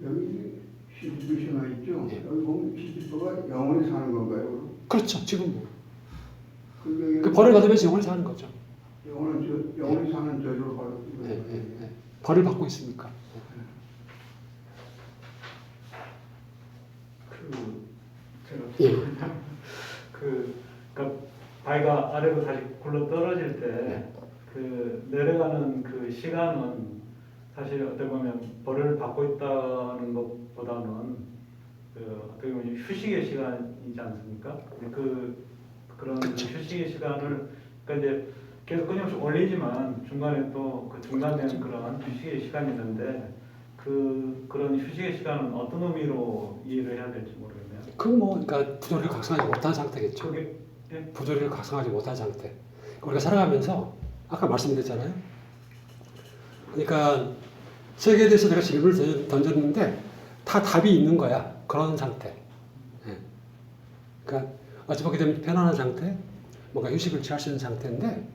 여기 시집도 신화 있죠? 예. 여기 보면 시집도가 영원히 사는 건가요? 그렇죠. 지금 뭐. 그게 그 벌을 받으면서 영원히 사는 거죠. 영원히 사는 저주를 받고 예, 예, 예. 벌을 받고 있으니까. 예. 그러니까 바위가 아래로 다시 굴러 떨어질 때 네. 그 내려가는 그 시간은 사실 어떻게 보면 벌을 받고 있다는 것보다는 어떻게 보면 휴식의 시간이지 않습니까? 그런 휴식의 시간을 그러니까 이제 계속 끊임없이 올리지만 중간에 또 그 중단되는 그런 휴식의 시간이 있는데 그런 휴식의 시간은 어떤 의미로 이해를 해야 될지 모르겠네요. 그러니까 부조리를 각성하지 못한 상태겠죠. 그게 예? 부조리를 각성하지 못한 상태. 우리가 살아가면서 아까 말씀드렸잖아요. 그러니까 세계에 대해서 내가 질문을 던졌는데 다 답이 있는 거야. 그런 상태. 예. 그러니까 어찌 보게 되면 편안한 상태, 뭔가 휴식을 취할 수 있는 상태인데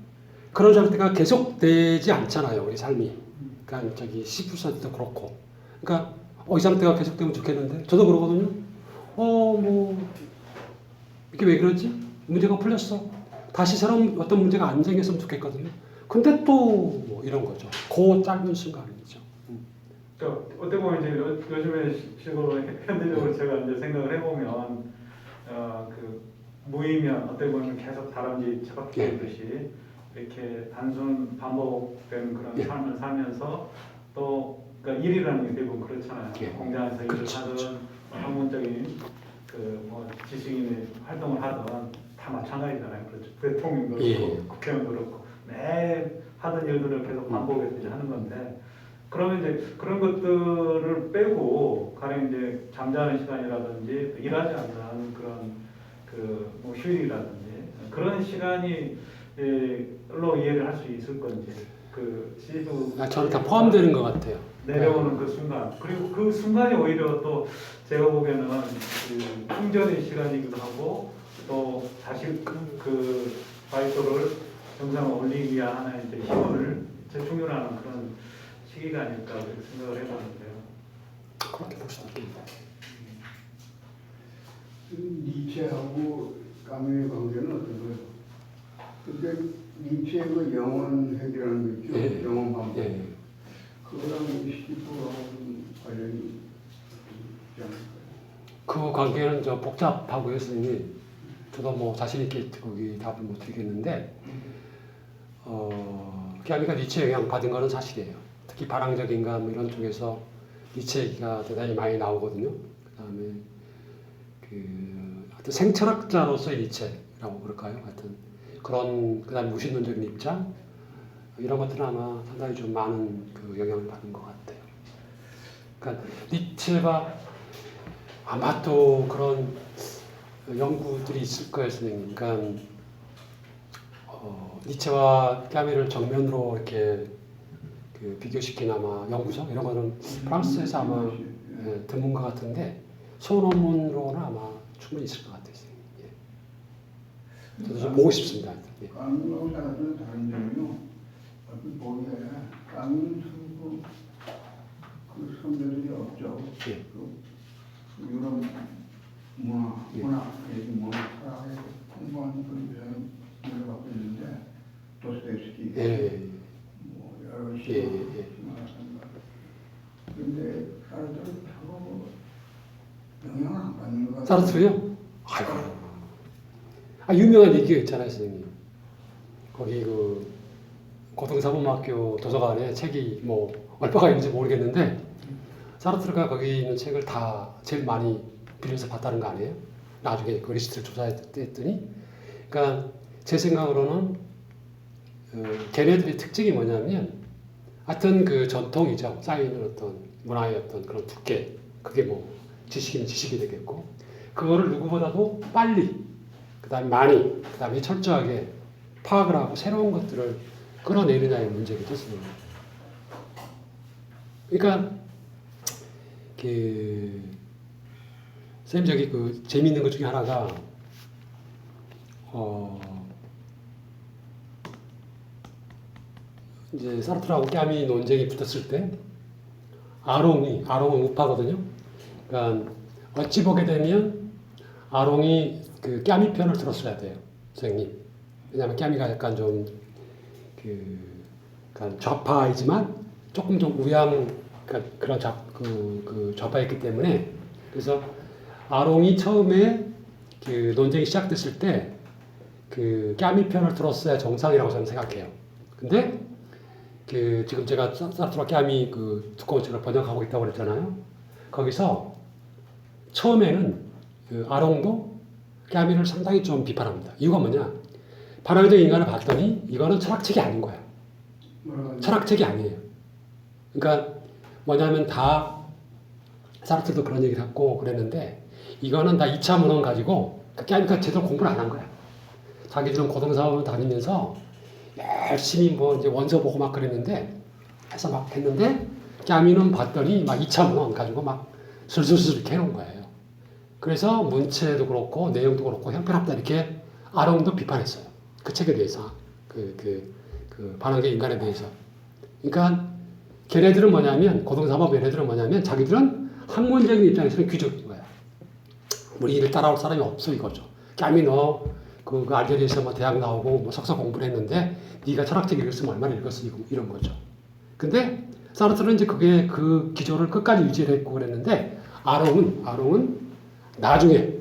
그런 상태가 계속되지 않잖아요. 우리 삶이. 그러니까 저기 10%도 그렇고. 그러니까 이 상태가 계속되면 좋겠는데 저도 그러거든요. 이게 왜 그러지? 문제가 풀렸어. 다시 새로운 어떤 문제가 안 생겼으면 좋겠거든요. 근데 또 뭐 이런 거죠. 그 짧은 순간이죠. 어떻게 보면 이제 요즘에 식으로 현대적으로 제가 이제 생각을 해보면 그 무의면 어떻게 보면 계속 다람쥐 처박히듯이 이렇게 단순 반복된 그런 예. 삶을 살면서 또 그러니까 일이라는 게 대부분 그렇잖아요. 예. 공장에서 일을 그렇죠, 하든 그렇죠. 학문적인 뭐 지식인의 활동을 하든 다 마찬가지잖아요. 그렇죠. 대통령도 그렇고 예. 국회의원도 그렇고 매일 하던 일들을 계속 반복해서 이제 하는 건데 그러면 이제 그런 것들을 빼고 가령 이제 잠자는 시간이라든지 일하지 않는 그런 뭐 휴일이라든지 그런 시간이 로 이해를 할 수 있을 건지 시도 저는 다 포함되는 것 같아요. 내려오는 그 순간 그리고 그 순간이 오히려 또 제가 보기에는 그 충전의 시간이기도 하고 또 다시 그 바이토를 정상에 올리기 위한 하나의 이제 힘을 재충전하는 그런 시기가 아닐까 그렇게 생각을 해봤는데요. 그렇게 볼 수도 있겠네요. 니체하고 까미의 관계는 어떤가요? 근데 니체의 그 영원 회귀라는 거 있죠? 예. 영원 반복. 예. 그거랑 시집하고 관련이 있지 않을까요? 그 관계는 복잡하고요, 선생님. 저도 뭐 자신 있게 거기 답을 못 드리겠는데, 그러니까 니체 영향 받은 거는 사실이에요. 특히 발항적인 감 이런 쪽에서 니체 얘기가 대단히 많이 나오거든요. 그다음에 하여튼 생철학자로서의 니체라고 그럴까요? 하여튼 그다음 무신론적인 입장 이런 것들은 아마 상당히 좀 많은 그 영향을 받은 것 같아요. 그러니까 니체가 아마 또 그런 연구들이 있을 거예요, 선생님. 그러니까 니체와 까미를 정면으로 이렇게 비교시킨 아마 연구서 이런 거는 프랑스에서 아마 드문 것 같은데 소논문으로는 아마 충분히 있을 것 같아요, 선생님. 예. 저도 좀 보고 싶습니다. 예. 까미하고 사람들은 다른 점이요. 보기에 까미는 그 선배들이 없죠. 예. 유럽 문화, 문화 사회에 풍부한 그런 유산을 갖고 있는데 도스토옙스키, 예. 뭐 여러 예, 예. 근데 사람들은 별로 영향을 안 받는 것 같아요. 사르트르요? 아이고. 유명한 얘기가 있잖아요, 선생님. 거기 그 고등사범학교 도서관에 책이 뭐 얼마가 있는지 모르겠는데 사르트르가 거기 있는 책을 다 제일 많이 빌려서 봤다는 거 아니에요? 나중에 그 리스트를 조사했더니, 그러니까 제 생각으로는 걔네들의 특징이 뭐냐면 하여튼 그 전통이죠. 쌓여있는 어떤 문화의 어떤 그런 두께, 그게 뭐 지식이면 지식이 되겠고, 그거를 누구보다도 빨리, 그 다음에 많이, 그 다음에 철저하게 파악을 하고 새로운 것들을 끌어내느냐의 문제겠습니다. 그러니까 선생님 저기 그 재미있는 것 중에 하나가 이제 사르트르하고 까미 논쟁이 붙었을 때 아롱은 우파거든요. 그러니까 어찌 보게 되면 아롱이 그 까미 편을 들었어야 돼요, 선생님. 왜냐하면 까미가 약간 좀 약간 좌파이지만 조금 좀 그러니까 그런 좌파였기 때문에, 그래서 아롱이 처음에 그 논쟁이 시작됐을 때 그 까미 편을 들었어야 정상이라고 저는 생각해요. 근데 지금 제가 사르트르와 까미 그 두꺼운 책을 번역하고 있다고 그랬잖아요. 거기서 처음에는 그 아롱도 까미를 상당히 좀 비판합니다. 이유가 뭐냐? 반항적 인간을 봤더니 이거는 철학책이 아닌 거야. 철학책이 아니에요. 그러니까 뭐냐면 다 사르트르도 그런 얘기를 했고 그랬는데 이거는 다 2차 문헌 가지고 까미가 제대로 공부를 안 한 거야. 자기들은 고등사업을 다니면서 열심히 뭐 이제 원서 보고 막 그랬는데 해서 막 했는데 까미는 봤더니 막 2차 문헌 가지고 막 술술술 이렇게 해놓은 거예요. 그래서 문체도 그렇고 내용도 그렇고 형편없다 이렇게 아롱도 비판했어요. 그 책에 대해서 그 반항적 인간에 대해서. 그러니까 걔네들은 뭐냐면 고등사법 얘네들은 뭐냐면 자기들은 학문적인 입장에서는 귀족인 거야. 우리 일을 따라올 사람이 없어 이거죠. 까미 너 그 알제리에서 뭐 대학 나오고 뭐 석사 공부를 했는데 네가 철학책 읽었으면 얼마나 읽었어 이런 거죠. 근데 사르트르는 이제 그게 그 기조를 끝까지 유지했고 그랬는데 아롱은 나중에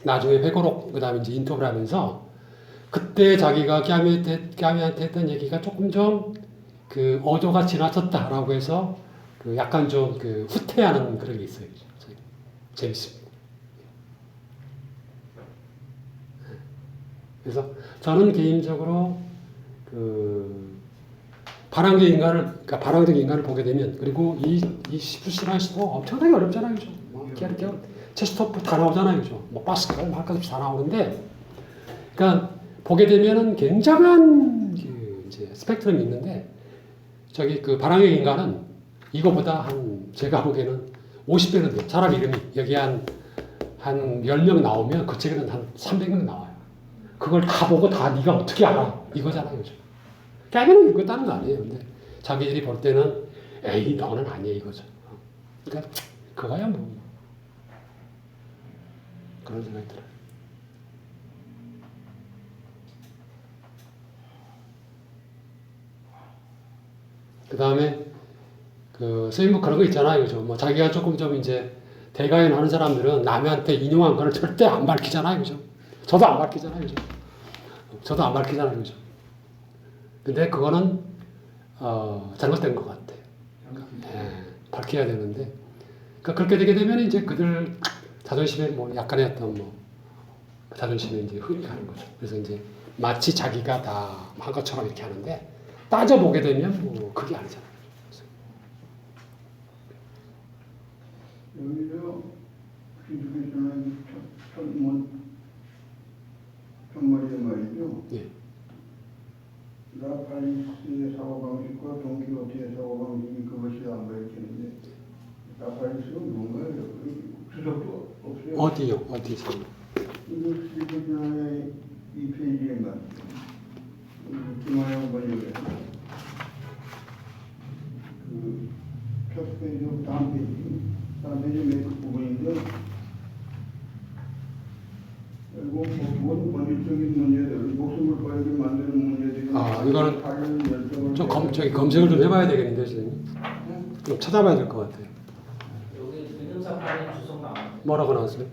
회고록 그다음에 이제 인터뷰를 하면서 그때 자기가 까미한테 했던 얘기가 조금 좀 그 어조가 지나쳤다라고 해서 그 약간 좀 그 후퇴하는 그런 게 있어요. 재밌습니다. 그래서 저는 개인적으로 그 반항적 인간을 보게 되면, 그리고 이 시푸시라시도 엄청나게 어렵잖아요, 그죠? 뭐 이렇게 체스토프 다 나오잖아요, 그죠? 뭐 파스칼, 할 것 없이 다 나오는데, 그러니까 보게 되면은 굉장한 이제 스펙트럼이 있는데, 저기 그 반항적 인간은 이거보다 제가 보기에는 50배는 돼요. 사람 이름이 여기 한 10명 나오면 그 책에는 한 300명 나와요. 그걸 다 보고 다 네가 어떻게 알아? 이거잖아요, 그죠? 까미는 읽었다는 거 아니에요. 근데 자기들이 볼 때는 에이 너는 아니야 이거죠. 그러니까 그거야 뭐 그런 생각이 들어요. 그 다음에 선생님 뭐 그런 거 있잖아요, 그죠? 뭐 자기가 조금 좀 이제 대가연 하는 사람들은 남한테 인용한 거를 절대 안 밝히잖아요, 그죠? 저도 안 밝히잖아요, 그죠? 그죠? 근데 그거는 잘못된 것 같아요. 밝혀야 되는데, 그러니까 그렇게 되게 되면 이제 그들 자존심에 뭐 약간의 어떤 뭐 자존심에 이제 흠이 가는 거죠. 그래서 이제 마치 자기가 다 한 것처럼 이렇게 하는데 따져 보게 되면 뭐 그게 아니잖아요. 여기서 기독교전의 첫머리에 말이죠. 예. 라팔리스의 사고방식과 돈키호테의 사고방식이 그것이다 뭐 이렇게 했는데 라팔리스는 뭔가요? 주석도 없어요. 어디서? 이거 기독교전의 2페이지인가 김하영 번역에 첫 페이지 다음 페이지 메이크 부분인데 그리고 모든 본질적인 문제들 목숨을 걸게 만드는 문제들이 아, 이거는 다른 열정을 좀 검색을 좀 해봐야 되겠는데 선생님. 좀 찾아봐야 될 것 같아요. 여기 근음사파는 주석 나와요. 뭐라고 나왔어요?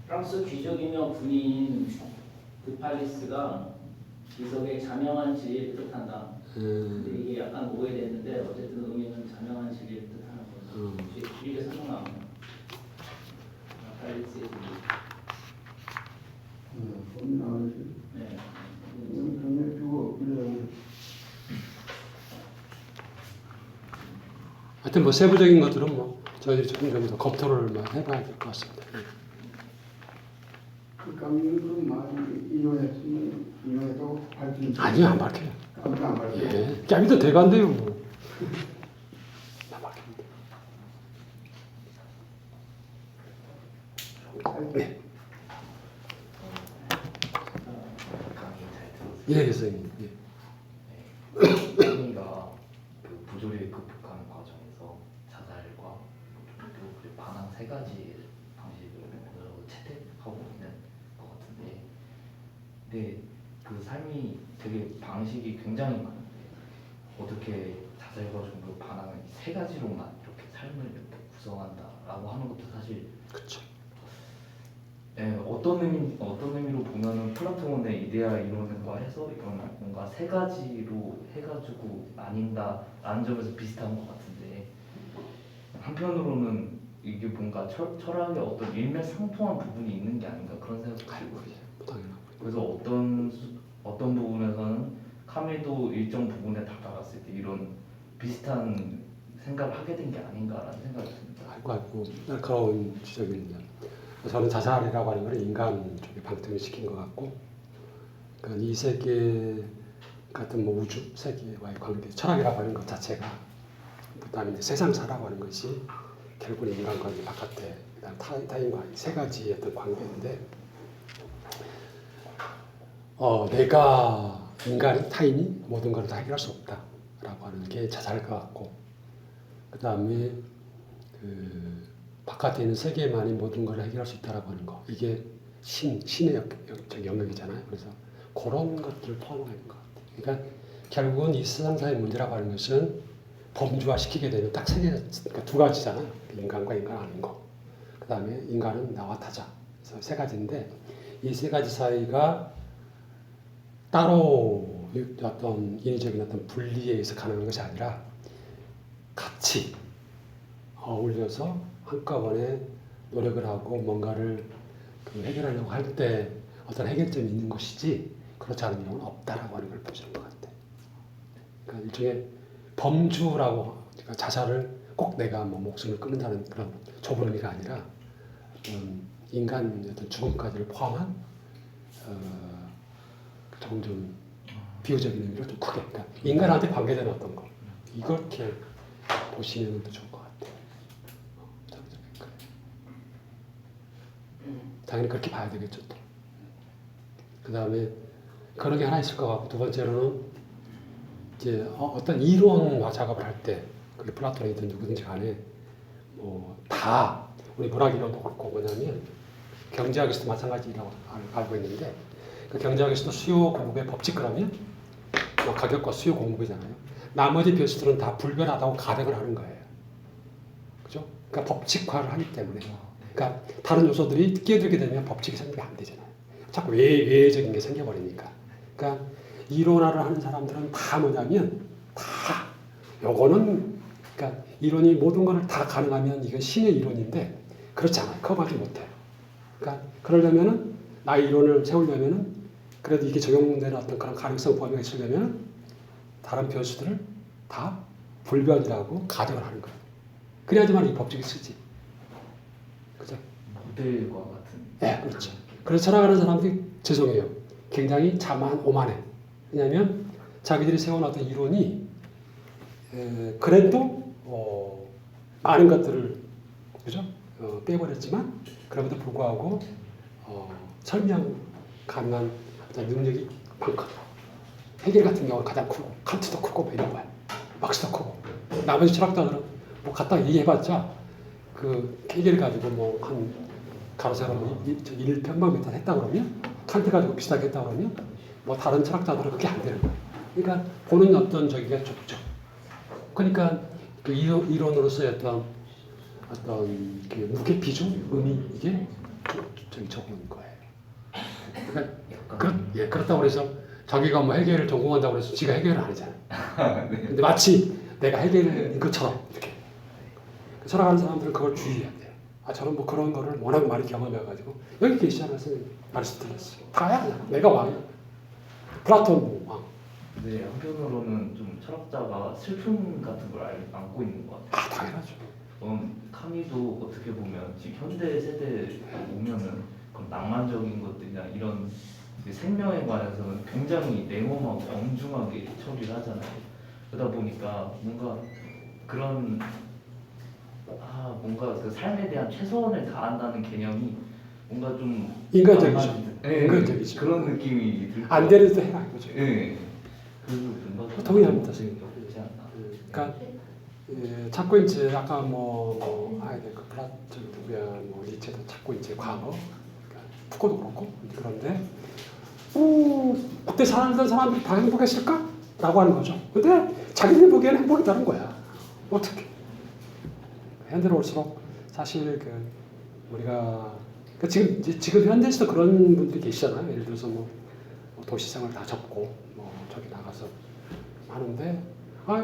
프랑스 귀족이며 군인 드팔리스가 비석의 자명한 진리를 뜻한다. 근데 이게 약간 오해됐는데 어쨌든 의미는 자명한 진리를 뜻하는 거죠. 이게 설명 나와요. 드팔리스의 진리. 좀 나오지. 네. 그냥 주고 그래. 하여튼 뭐 세부적인 것들은 뭐 저희들이 좀 더 검토를 막 해봐야 될 것 같습니다. 그 감독은 많이 인용해도 밝힌. 아니요, 안 밝혀요. 아무도 안 밝혀. 예, 깨비도 대관돼요. 뭐. 다 밝힙니다. 네. 강의 잘 들었어요. 예, 선생님. 예. 승희가 그 부조리를 극복하는 과정에서 자살과 그리고 반항 세 가지 방식을 채택하고 있는 것 같은데, 근데 그 삶이 되게 방식이 굉장히 많은데 어떻게 자살과 종교 반항을 이 세 가지로만 이렇게 삶을 이렇게 구성한다라고 하는 것도 사실 그렇죠. 어떤 의미로 보면은 플라톤의 이데아 이론과 해서 이런 뭔가 세 가지로 해가지고 나뉜다라는 점에서 비슷한 것 같은데, 한편으로는 이게 뭔가 철학의 어떤 일맥상통한 부분이 있는 게 아닌가 그런 생각도 들고 있어요. 당연하고. 그래서 어떤 부분에서는 카미도 일정 부분에 다다랐을 때 이런 비슷한 생각을 하게 된 게 아닌가라는 생각이 듭니다. 아이고 날카로운 지적입니다. 저는 자살이라고 하는 것은 인간 쪽에 방점을 시킨 것 같고, 그러니까 이 세계 같은 뭐 우주 세계와의 관계, 철학이라고 하는 것 자체가, 그다음에 이제 세상사라고 하는 것이 결국은 인간과 이 바깥에 그다음 타인과 이 세 가지의 어떤 관계인데, 내가 인간이 타인이 모든 것을 다 해결할 수 없다라고 하는 게 자살일 것 같고, 그다음에 그 바깥에 있는 세계만이 모든 걸 해결할 수 있다라고 하는 거, 이게 신의 영역이잖아요. 그래서 그런 것들을 포함하고 있는 것 같아요. 그러니까 결국은 이 세상사의 문제라고 하는 것은 범주화시키게 되면 딱 세 개, 그러니까 두 가지잖아요. 인간과 인간 아닌 거. 그 다음에 인간은 나와 타자. 그래서 세 가지인데, 이 세 가지 사이가 따로 어떤 인위적인 어떤 분리에 의해서 가능한 것이 아니라 같이 어울려서 한꺼번에 노력을 하고 뭔가를 해결하려고 할 때 어떤 해결점이 있는 것이지, 그렇지 않은 경우는 없다라고 하는 걸 보여주는 것 같아요. 그러니까 일종의 범주라고, 그러니까 자살을 꼭 내가 뭐 목숨을 끊는다는 그런 좁은 의미가 아니라 인간 어떤 죽음까지를 포함한 조금 좀 비유적인 의미로 좀 크게, 그러니까 인간한테 관계되는 어떤 거, 이렇게 보시면 더 좋을 것 같아요. 당연히 그렇게 봐야 되겠죠. 또. 그 다음에 그런 게 하나 있을 것 같고, 두 번째로는 이제 어떤 이론화 작업을 할 때, 그게 플라톤이든 누구든지 간에 다 우리 문학 이론도 그렇고 뭐냐면 경제학에서도 마찬가지라고 알고 있는데, 그 경제학에서도 수요 공급의 법칙 그러면 가격과 수요 공급이잖아요. 나머지 변수들은 다 불변하다고 가정을 하는 거예요. 그죠? 그러니까 법칙화를 하기 때문에. 그러니까 다른 요소들이 끼어들게 되면 법칙이 생기면 안 되잖아요. 자꾸 외적인 게 생겨버리니까. 그러니까 이론화를 하는 사람들은 다 뭐냐면 다 요거는, 그러니까 이론이 모든 것을 다 가능하면 이건 신의 이론인데 그렇지 않아요. 커버하지 못해요. 그러니까 그러려면은 나의 이론을 세우려면은 그래도 이게 적용되는 어떤 그런 가능성 범위가 있으려면 다른 변수들을 다 불변이라고 가정을 하는 거예요. 그래야지만 이 법칙이 쓰지. 그죠? 모델과 같은. 네, 그렇죠. 그래서 철학하는 사람들이 죄송해요. 굉장히 오만해. 왜냐하면 자기들이 세워놨던 이론이 그래도 많은 것들을 그죠? 빼버렸지만 그럼에도 불구하고 설명 가능한 어떤 능력이 많거든. 헤겔 같은 경우는 가장 크고 칸트도 크고 뭐 이런 거야. 막스도 크고 나머지 철학자들은 뭐 갖다 얘기해봤자 그 헤겔 가지고 뭐 한 가로세로 1평방미터 했다 그러면 칸트 가지고 비슷하게 했다 그러면 뭐 다른 철학자들은 그게 안 되는 거예요. 그러니까 보는 어떤 저기가 좁죠. 그러니까 그 이론으로서의 어떤 그 무게 비중, 의미 이게 저기 적은 거예요. 그러니까 그렇다고 해서 자기가 뭐 해결을 전공한다고 해서 지가 해결을 안 하잖아요. 근데 마치 내가 해결인 것처럼 이렇게 철학하는 사람들은 그걸 주의해야 돼요. 아 저는 뭐 그런 거를 워낙 많이 경험해가지고 여기 계시잖아요, 선생님. 아리스토텔레스. 다야 그냥 내가 왕이야. 플라톤 왕. 근데 한편으로는 좀 철학자가 슬픔 같은 걸 안고 있는 것 같아요. 아 당연하죠. 카미도 어떻게 보면 지금 현대 세대에 오면은 그런 낭만적인 것들이나 이런 생명에 관해서는 굉장히 냉엄하고 엄중하게 처리를 하잖아요. 그러다 보니까 뭔가 그런 뭔가 그 삶에 대한 최선을 다한다는 개념이 뭔가 좀 인간적이죠. 네, 인간적이죠. 그런 느낌이 들고 안 되는 데도 해라 이거죠. 네. 그래서 뭔가 동의합니다, 좀 선생님. 그렇지 않나. 그러니까 자꾸 이제 아까 그 플라톤 누구야 뭐 니체도 자꾸 이제 과거, 그러니까 푸코도 그렇고 그런데 그때 살던 사람들이 다 행복했을까?라고 하는 거죠. 근데 자기들 보기에는 행복이다는 거야. 어떻게? 현대로 올수록 사실 그 우리가 그러니까 지금 현대에서도 그런 분들이 계시잖아요. 예를 들어서 뭐 도시생활 다 접고 뭐 저기 나가서 하는데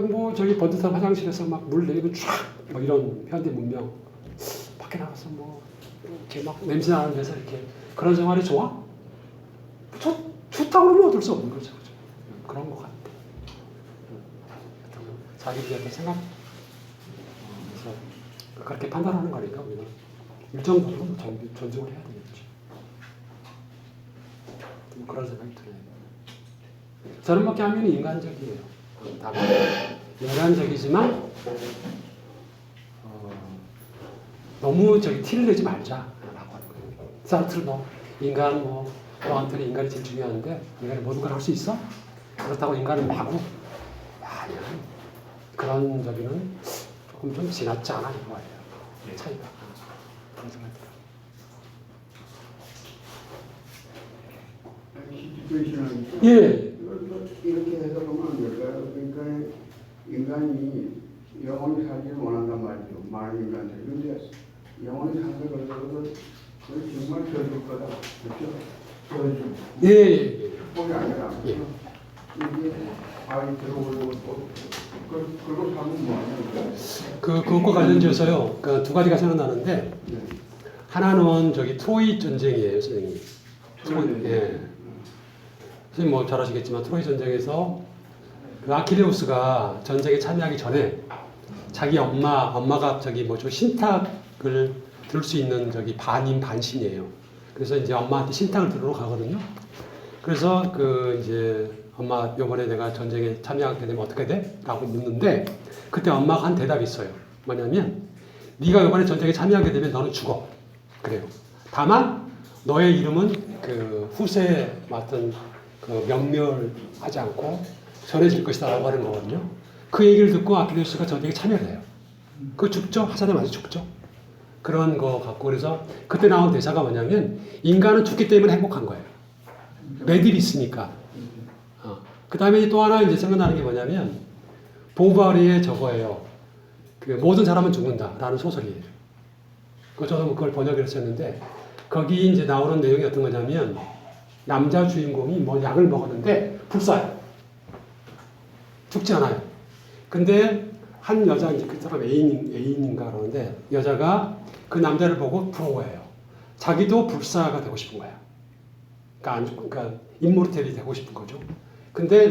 뭐 저기 번듯한 화장실에서 막 물 내리고 쫙뭐 이런 현대 문명 밖에 나가서 뭐 이렇게 막 냄새 나는 데서 이렇게 그런 생활이 좋아? 좋다고 하면 어쩔 수 없는 거죠. 그죠? 그런 것 같아. 자기들의 생각 그래서 그렇게 판단하는 거니까 우리는 일정 정도 존중을 해야 되겠죠. 그런 생각이 들어요. 저런 밖에 하면 인간적이에요. 다만 인간적이지만 너무 티를 내지 말자라고 하는 거예요. 사르트르 인간 너한테는 인간이 제일 중요한데 인간이 모든 걸 할 수 있어? 그렇다고 인간은 마구 아니야. 그런 저기는 조금 좀 지났지 않아 이거예요. 차이가 그런 생각이 들어요. 예. 이렇게 해석하면 안 될까요? 그러니까 인간이 영원히 살기를 원한단 말이죠. 많은 인간들이. 근데 영원히 사는 것은 그건 정말 저줄 거다. 그렇죠? 저줄. 예. 축복이 아니라. 이게 아이 들어오고 그걸로 사면 뭐하냐. 그것과 관련지어서요. 그 두 가지가 생각나는데 하나는 트로이 전쟁이에요, 선생님. 예. 선생님 뭐 잘 아시겠지만 트로이 전쟁에서 그 아킬레우스가 전쟁에 참여하기 전에 자기 엄마가 신탁을 들을 수 있는 반인 반신이에요. 그래서 이제 엄마한테 신탁을 들으러 가거든요. 그래서 엄마 이번에 내가 전쟁에 참여하게 되면 어떻게 돼? 라고 묻는데 그때 엄마가 한 대답이 있어요. 뭐냐면 네가 이번에 전쟁에 참여하게 되면 너는 죽어. 그래요. 다만 너의 이름은 그 후세에 맡은 그 명멸하지 않고 전해질 것이다 라고 하는 거거든요. 그 얘기를 듣고 아킬레우스가 전쟁에 참여를 해요. 그 죽죠? 화살에 맞아 죽죠? 그런 거 갖고 그래서 그때 나온 대사가 뭐냐면 인간은 죽기 때문에 행복한 거예요. 매듭이 있으니까. 그 다음에 또 하나 생각나는 게 뭐냐면 보바리의 저거예요. 그 모든 사람은 죽는다라는 소설이에요. 저도 그걸 번역을 했었는데 거기 나오는 내용이 어떤 거냐면 남자 주인공이 약을 먹었는데 불사해요. 죽지 않아요. 근데 한 여자 그 사람 애인인가 그러는데 여자가 그 남자를 보고 부러워해요. 자기도 불사가 되고 싶은 거야. 그러니까 임모르텔이 되고 싶은 거죠. 근데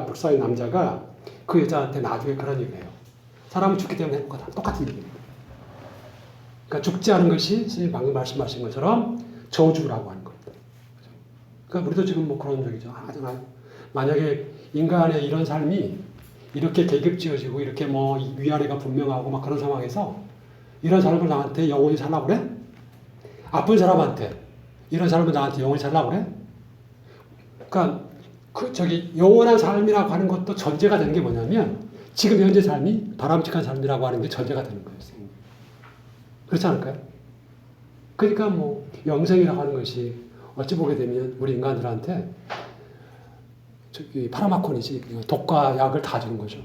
불사의 남자가 그 여자한테 나중에 그런 얘기를 해요. 사람은 죽기 때문에 행복하다. 똑같은 얘기입니다. 그러니까 죽지 않은 것이 선생님 방금 말씀하신 것처럼 저주라고 하는 겁니다. 그러니까 우리도 지금 그런 적이죠. 하잖아요. 만약에 인간의 이런 삶이 이렇게 계급지어지고 이렇게 위아래가 분명하고 그런 상황에서 이런 사람을 나한테 영원히 살라고 그래? 아픈 사람한테 이런 사람을 나한테 영원히 살라고 그래? 그러니까 영원한 삶이라고 하는 것도 전제가 되는 게 뭐냐면 지금 현재 삶이 바람직한 삶이라고 하는 게 전제가 되는 거예요. 그렇지 않을까요? 그러니까 영생이라고 하는 것이 어찌 보게 되면 우리 인간들한테 저기 파라마콘이지 독과 약을 다 주는 거죠.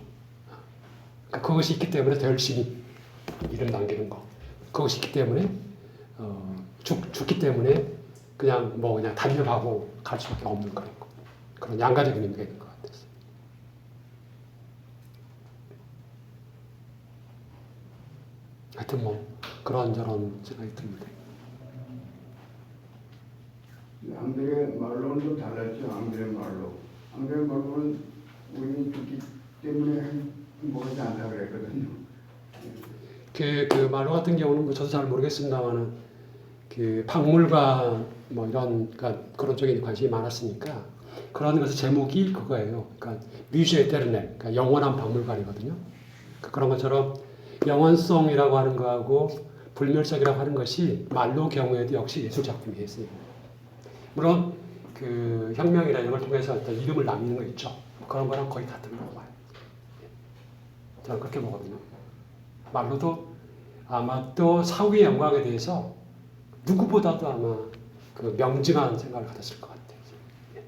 그러니까 그것이 있기 때문에 더 열심히 이름 남기는 거. 그것이 있기 때문에 죽기 때문에 그냥 단념하고 갈 수밖에 없는 그런 양가적인 의미가 있는 것 같아요. 하여튼 그런저런 생각이 듭니다. 앙드레 말로는 좀 달랐죠. 앙드레 말로. 앙드레 말로는 우리는 죽기 때문에 행복하지 않다 그랬거든요. 그 말로 같은 경우는 저도 잘 모르겠습니다만은 그 박물관 이런 그러니까 그런 쪽에 관심이 많았으니까 그런 것의 제목이 그거예요. 그러니까 뮤제 에테르넬, 그러니까 영원한 박물관이거든요. 그런 것처럼 영원성이라고 하는 거하고 불멸성이라고 하는 것이 말로 경우에도 역시 예술 작품이 있어요. 물론 그 혁명이나 이런 걸 통해서 어떤 이름을 남기는 거 있죠. 그런 거랑 거의 같은 거라고 봐요. 저는 그렇게 보거든요. 말로도 아마 또 사후의 영광에 대해서 누구보다도 아마 그 명징한 생각을 가졌을 것 같아요. 예.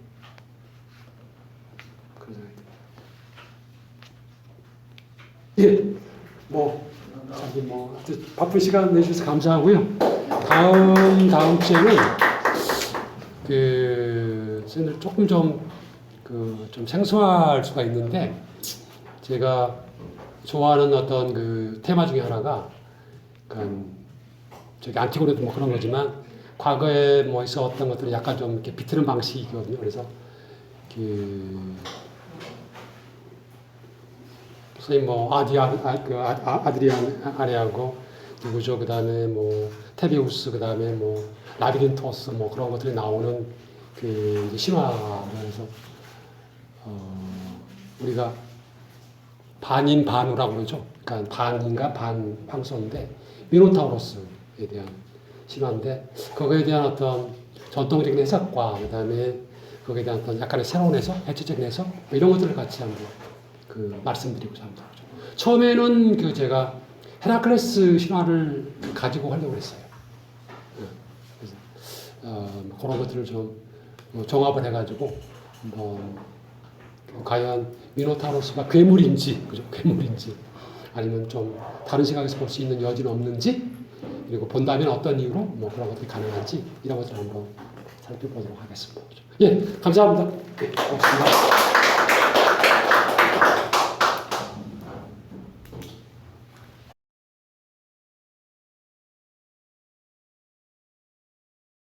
그런 생각이 듭니다. 예. 바쁜 시간 내주셔서 감사하고요. 다음 주에는 저는 조금 좀 생소할 수가 있는데 제가 좋아하는 어떤 그 테마 중에 하나가 저기 안티고네도 그런 거지만 과거에 있었던 것들을 약간 좀 이렇게 비트는 방식이거든요. 그래서 선생님 아드리안 아레하고 누구죠? 그다음에 테비우스 그다음에 라비린토스 그런 것들이 나오는 그 신화에서 우리가 반인 반우라고 그러죠. 그러니까 반인과 반황소인데 미노타우로스에 대한 신화인데 거기에 대한 어떤 전통적인 해석과 그다음에 거기에 대한 어떤 약간의 새로운 해석, 해체적인 해석 이런 것들을 같이 한번 말씀드리고자 합니다. 처음에는 제가 헤라클레스 신화를 가지고 하려고 했어요. 그래서 그런 것들을 좀 종합을 해가지고 과연 미노타우로스가 괴물인지, 그죠? 괴물인지 아니면 좀 다른 시각에서 볼 수 있는 여지는 없는지 그리고 본다면 어떤 이유로 그런 것들이 가능한지 이런 것들을 한번 살펴보도록 하겠습니다. 예, 감사합니다. 네, 고맙습니다.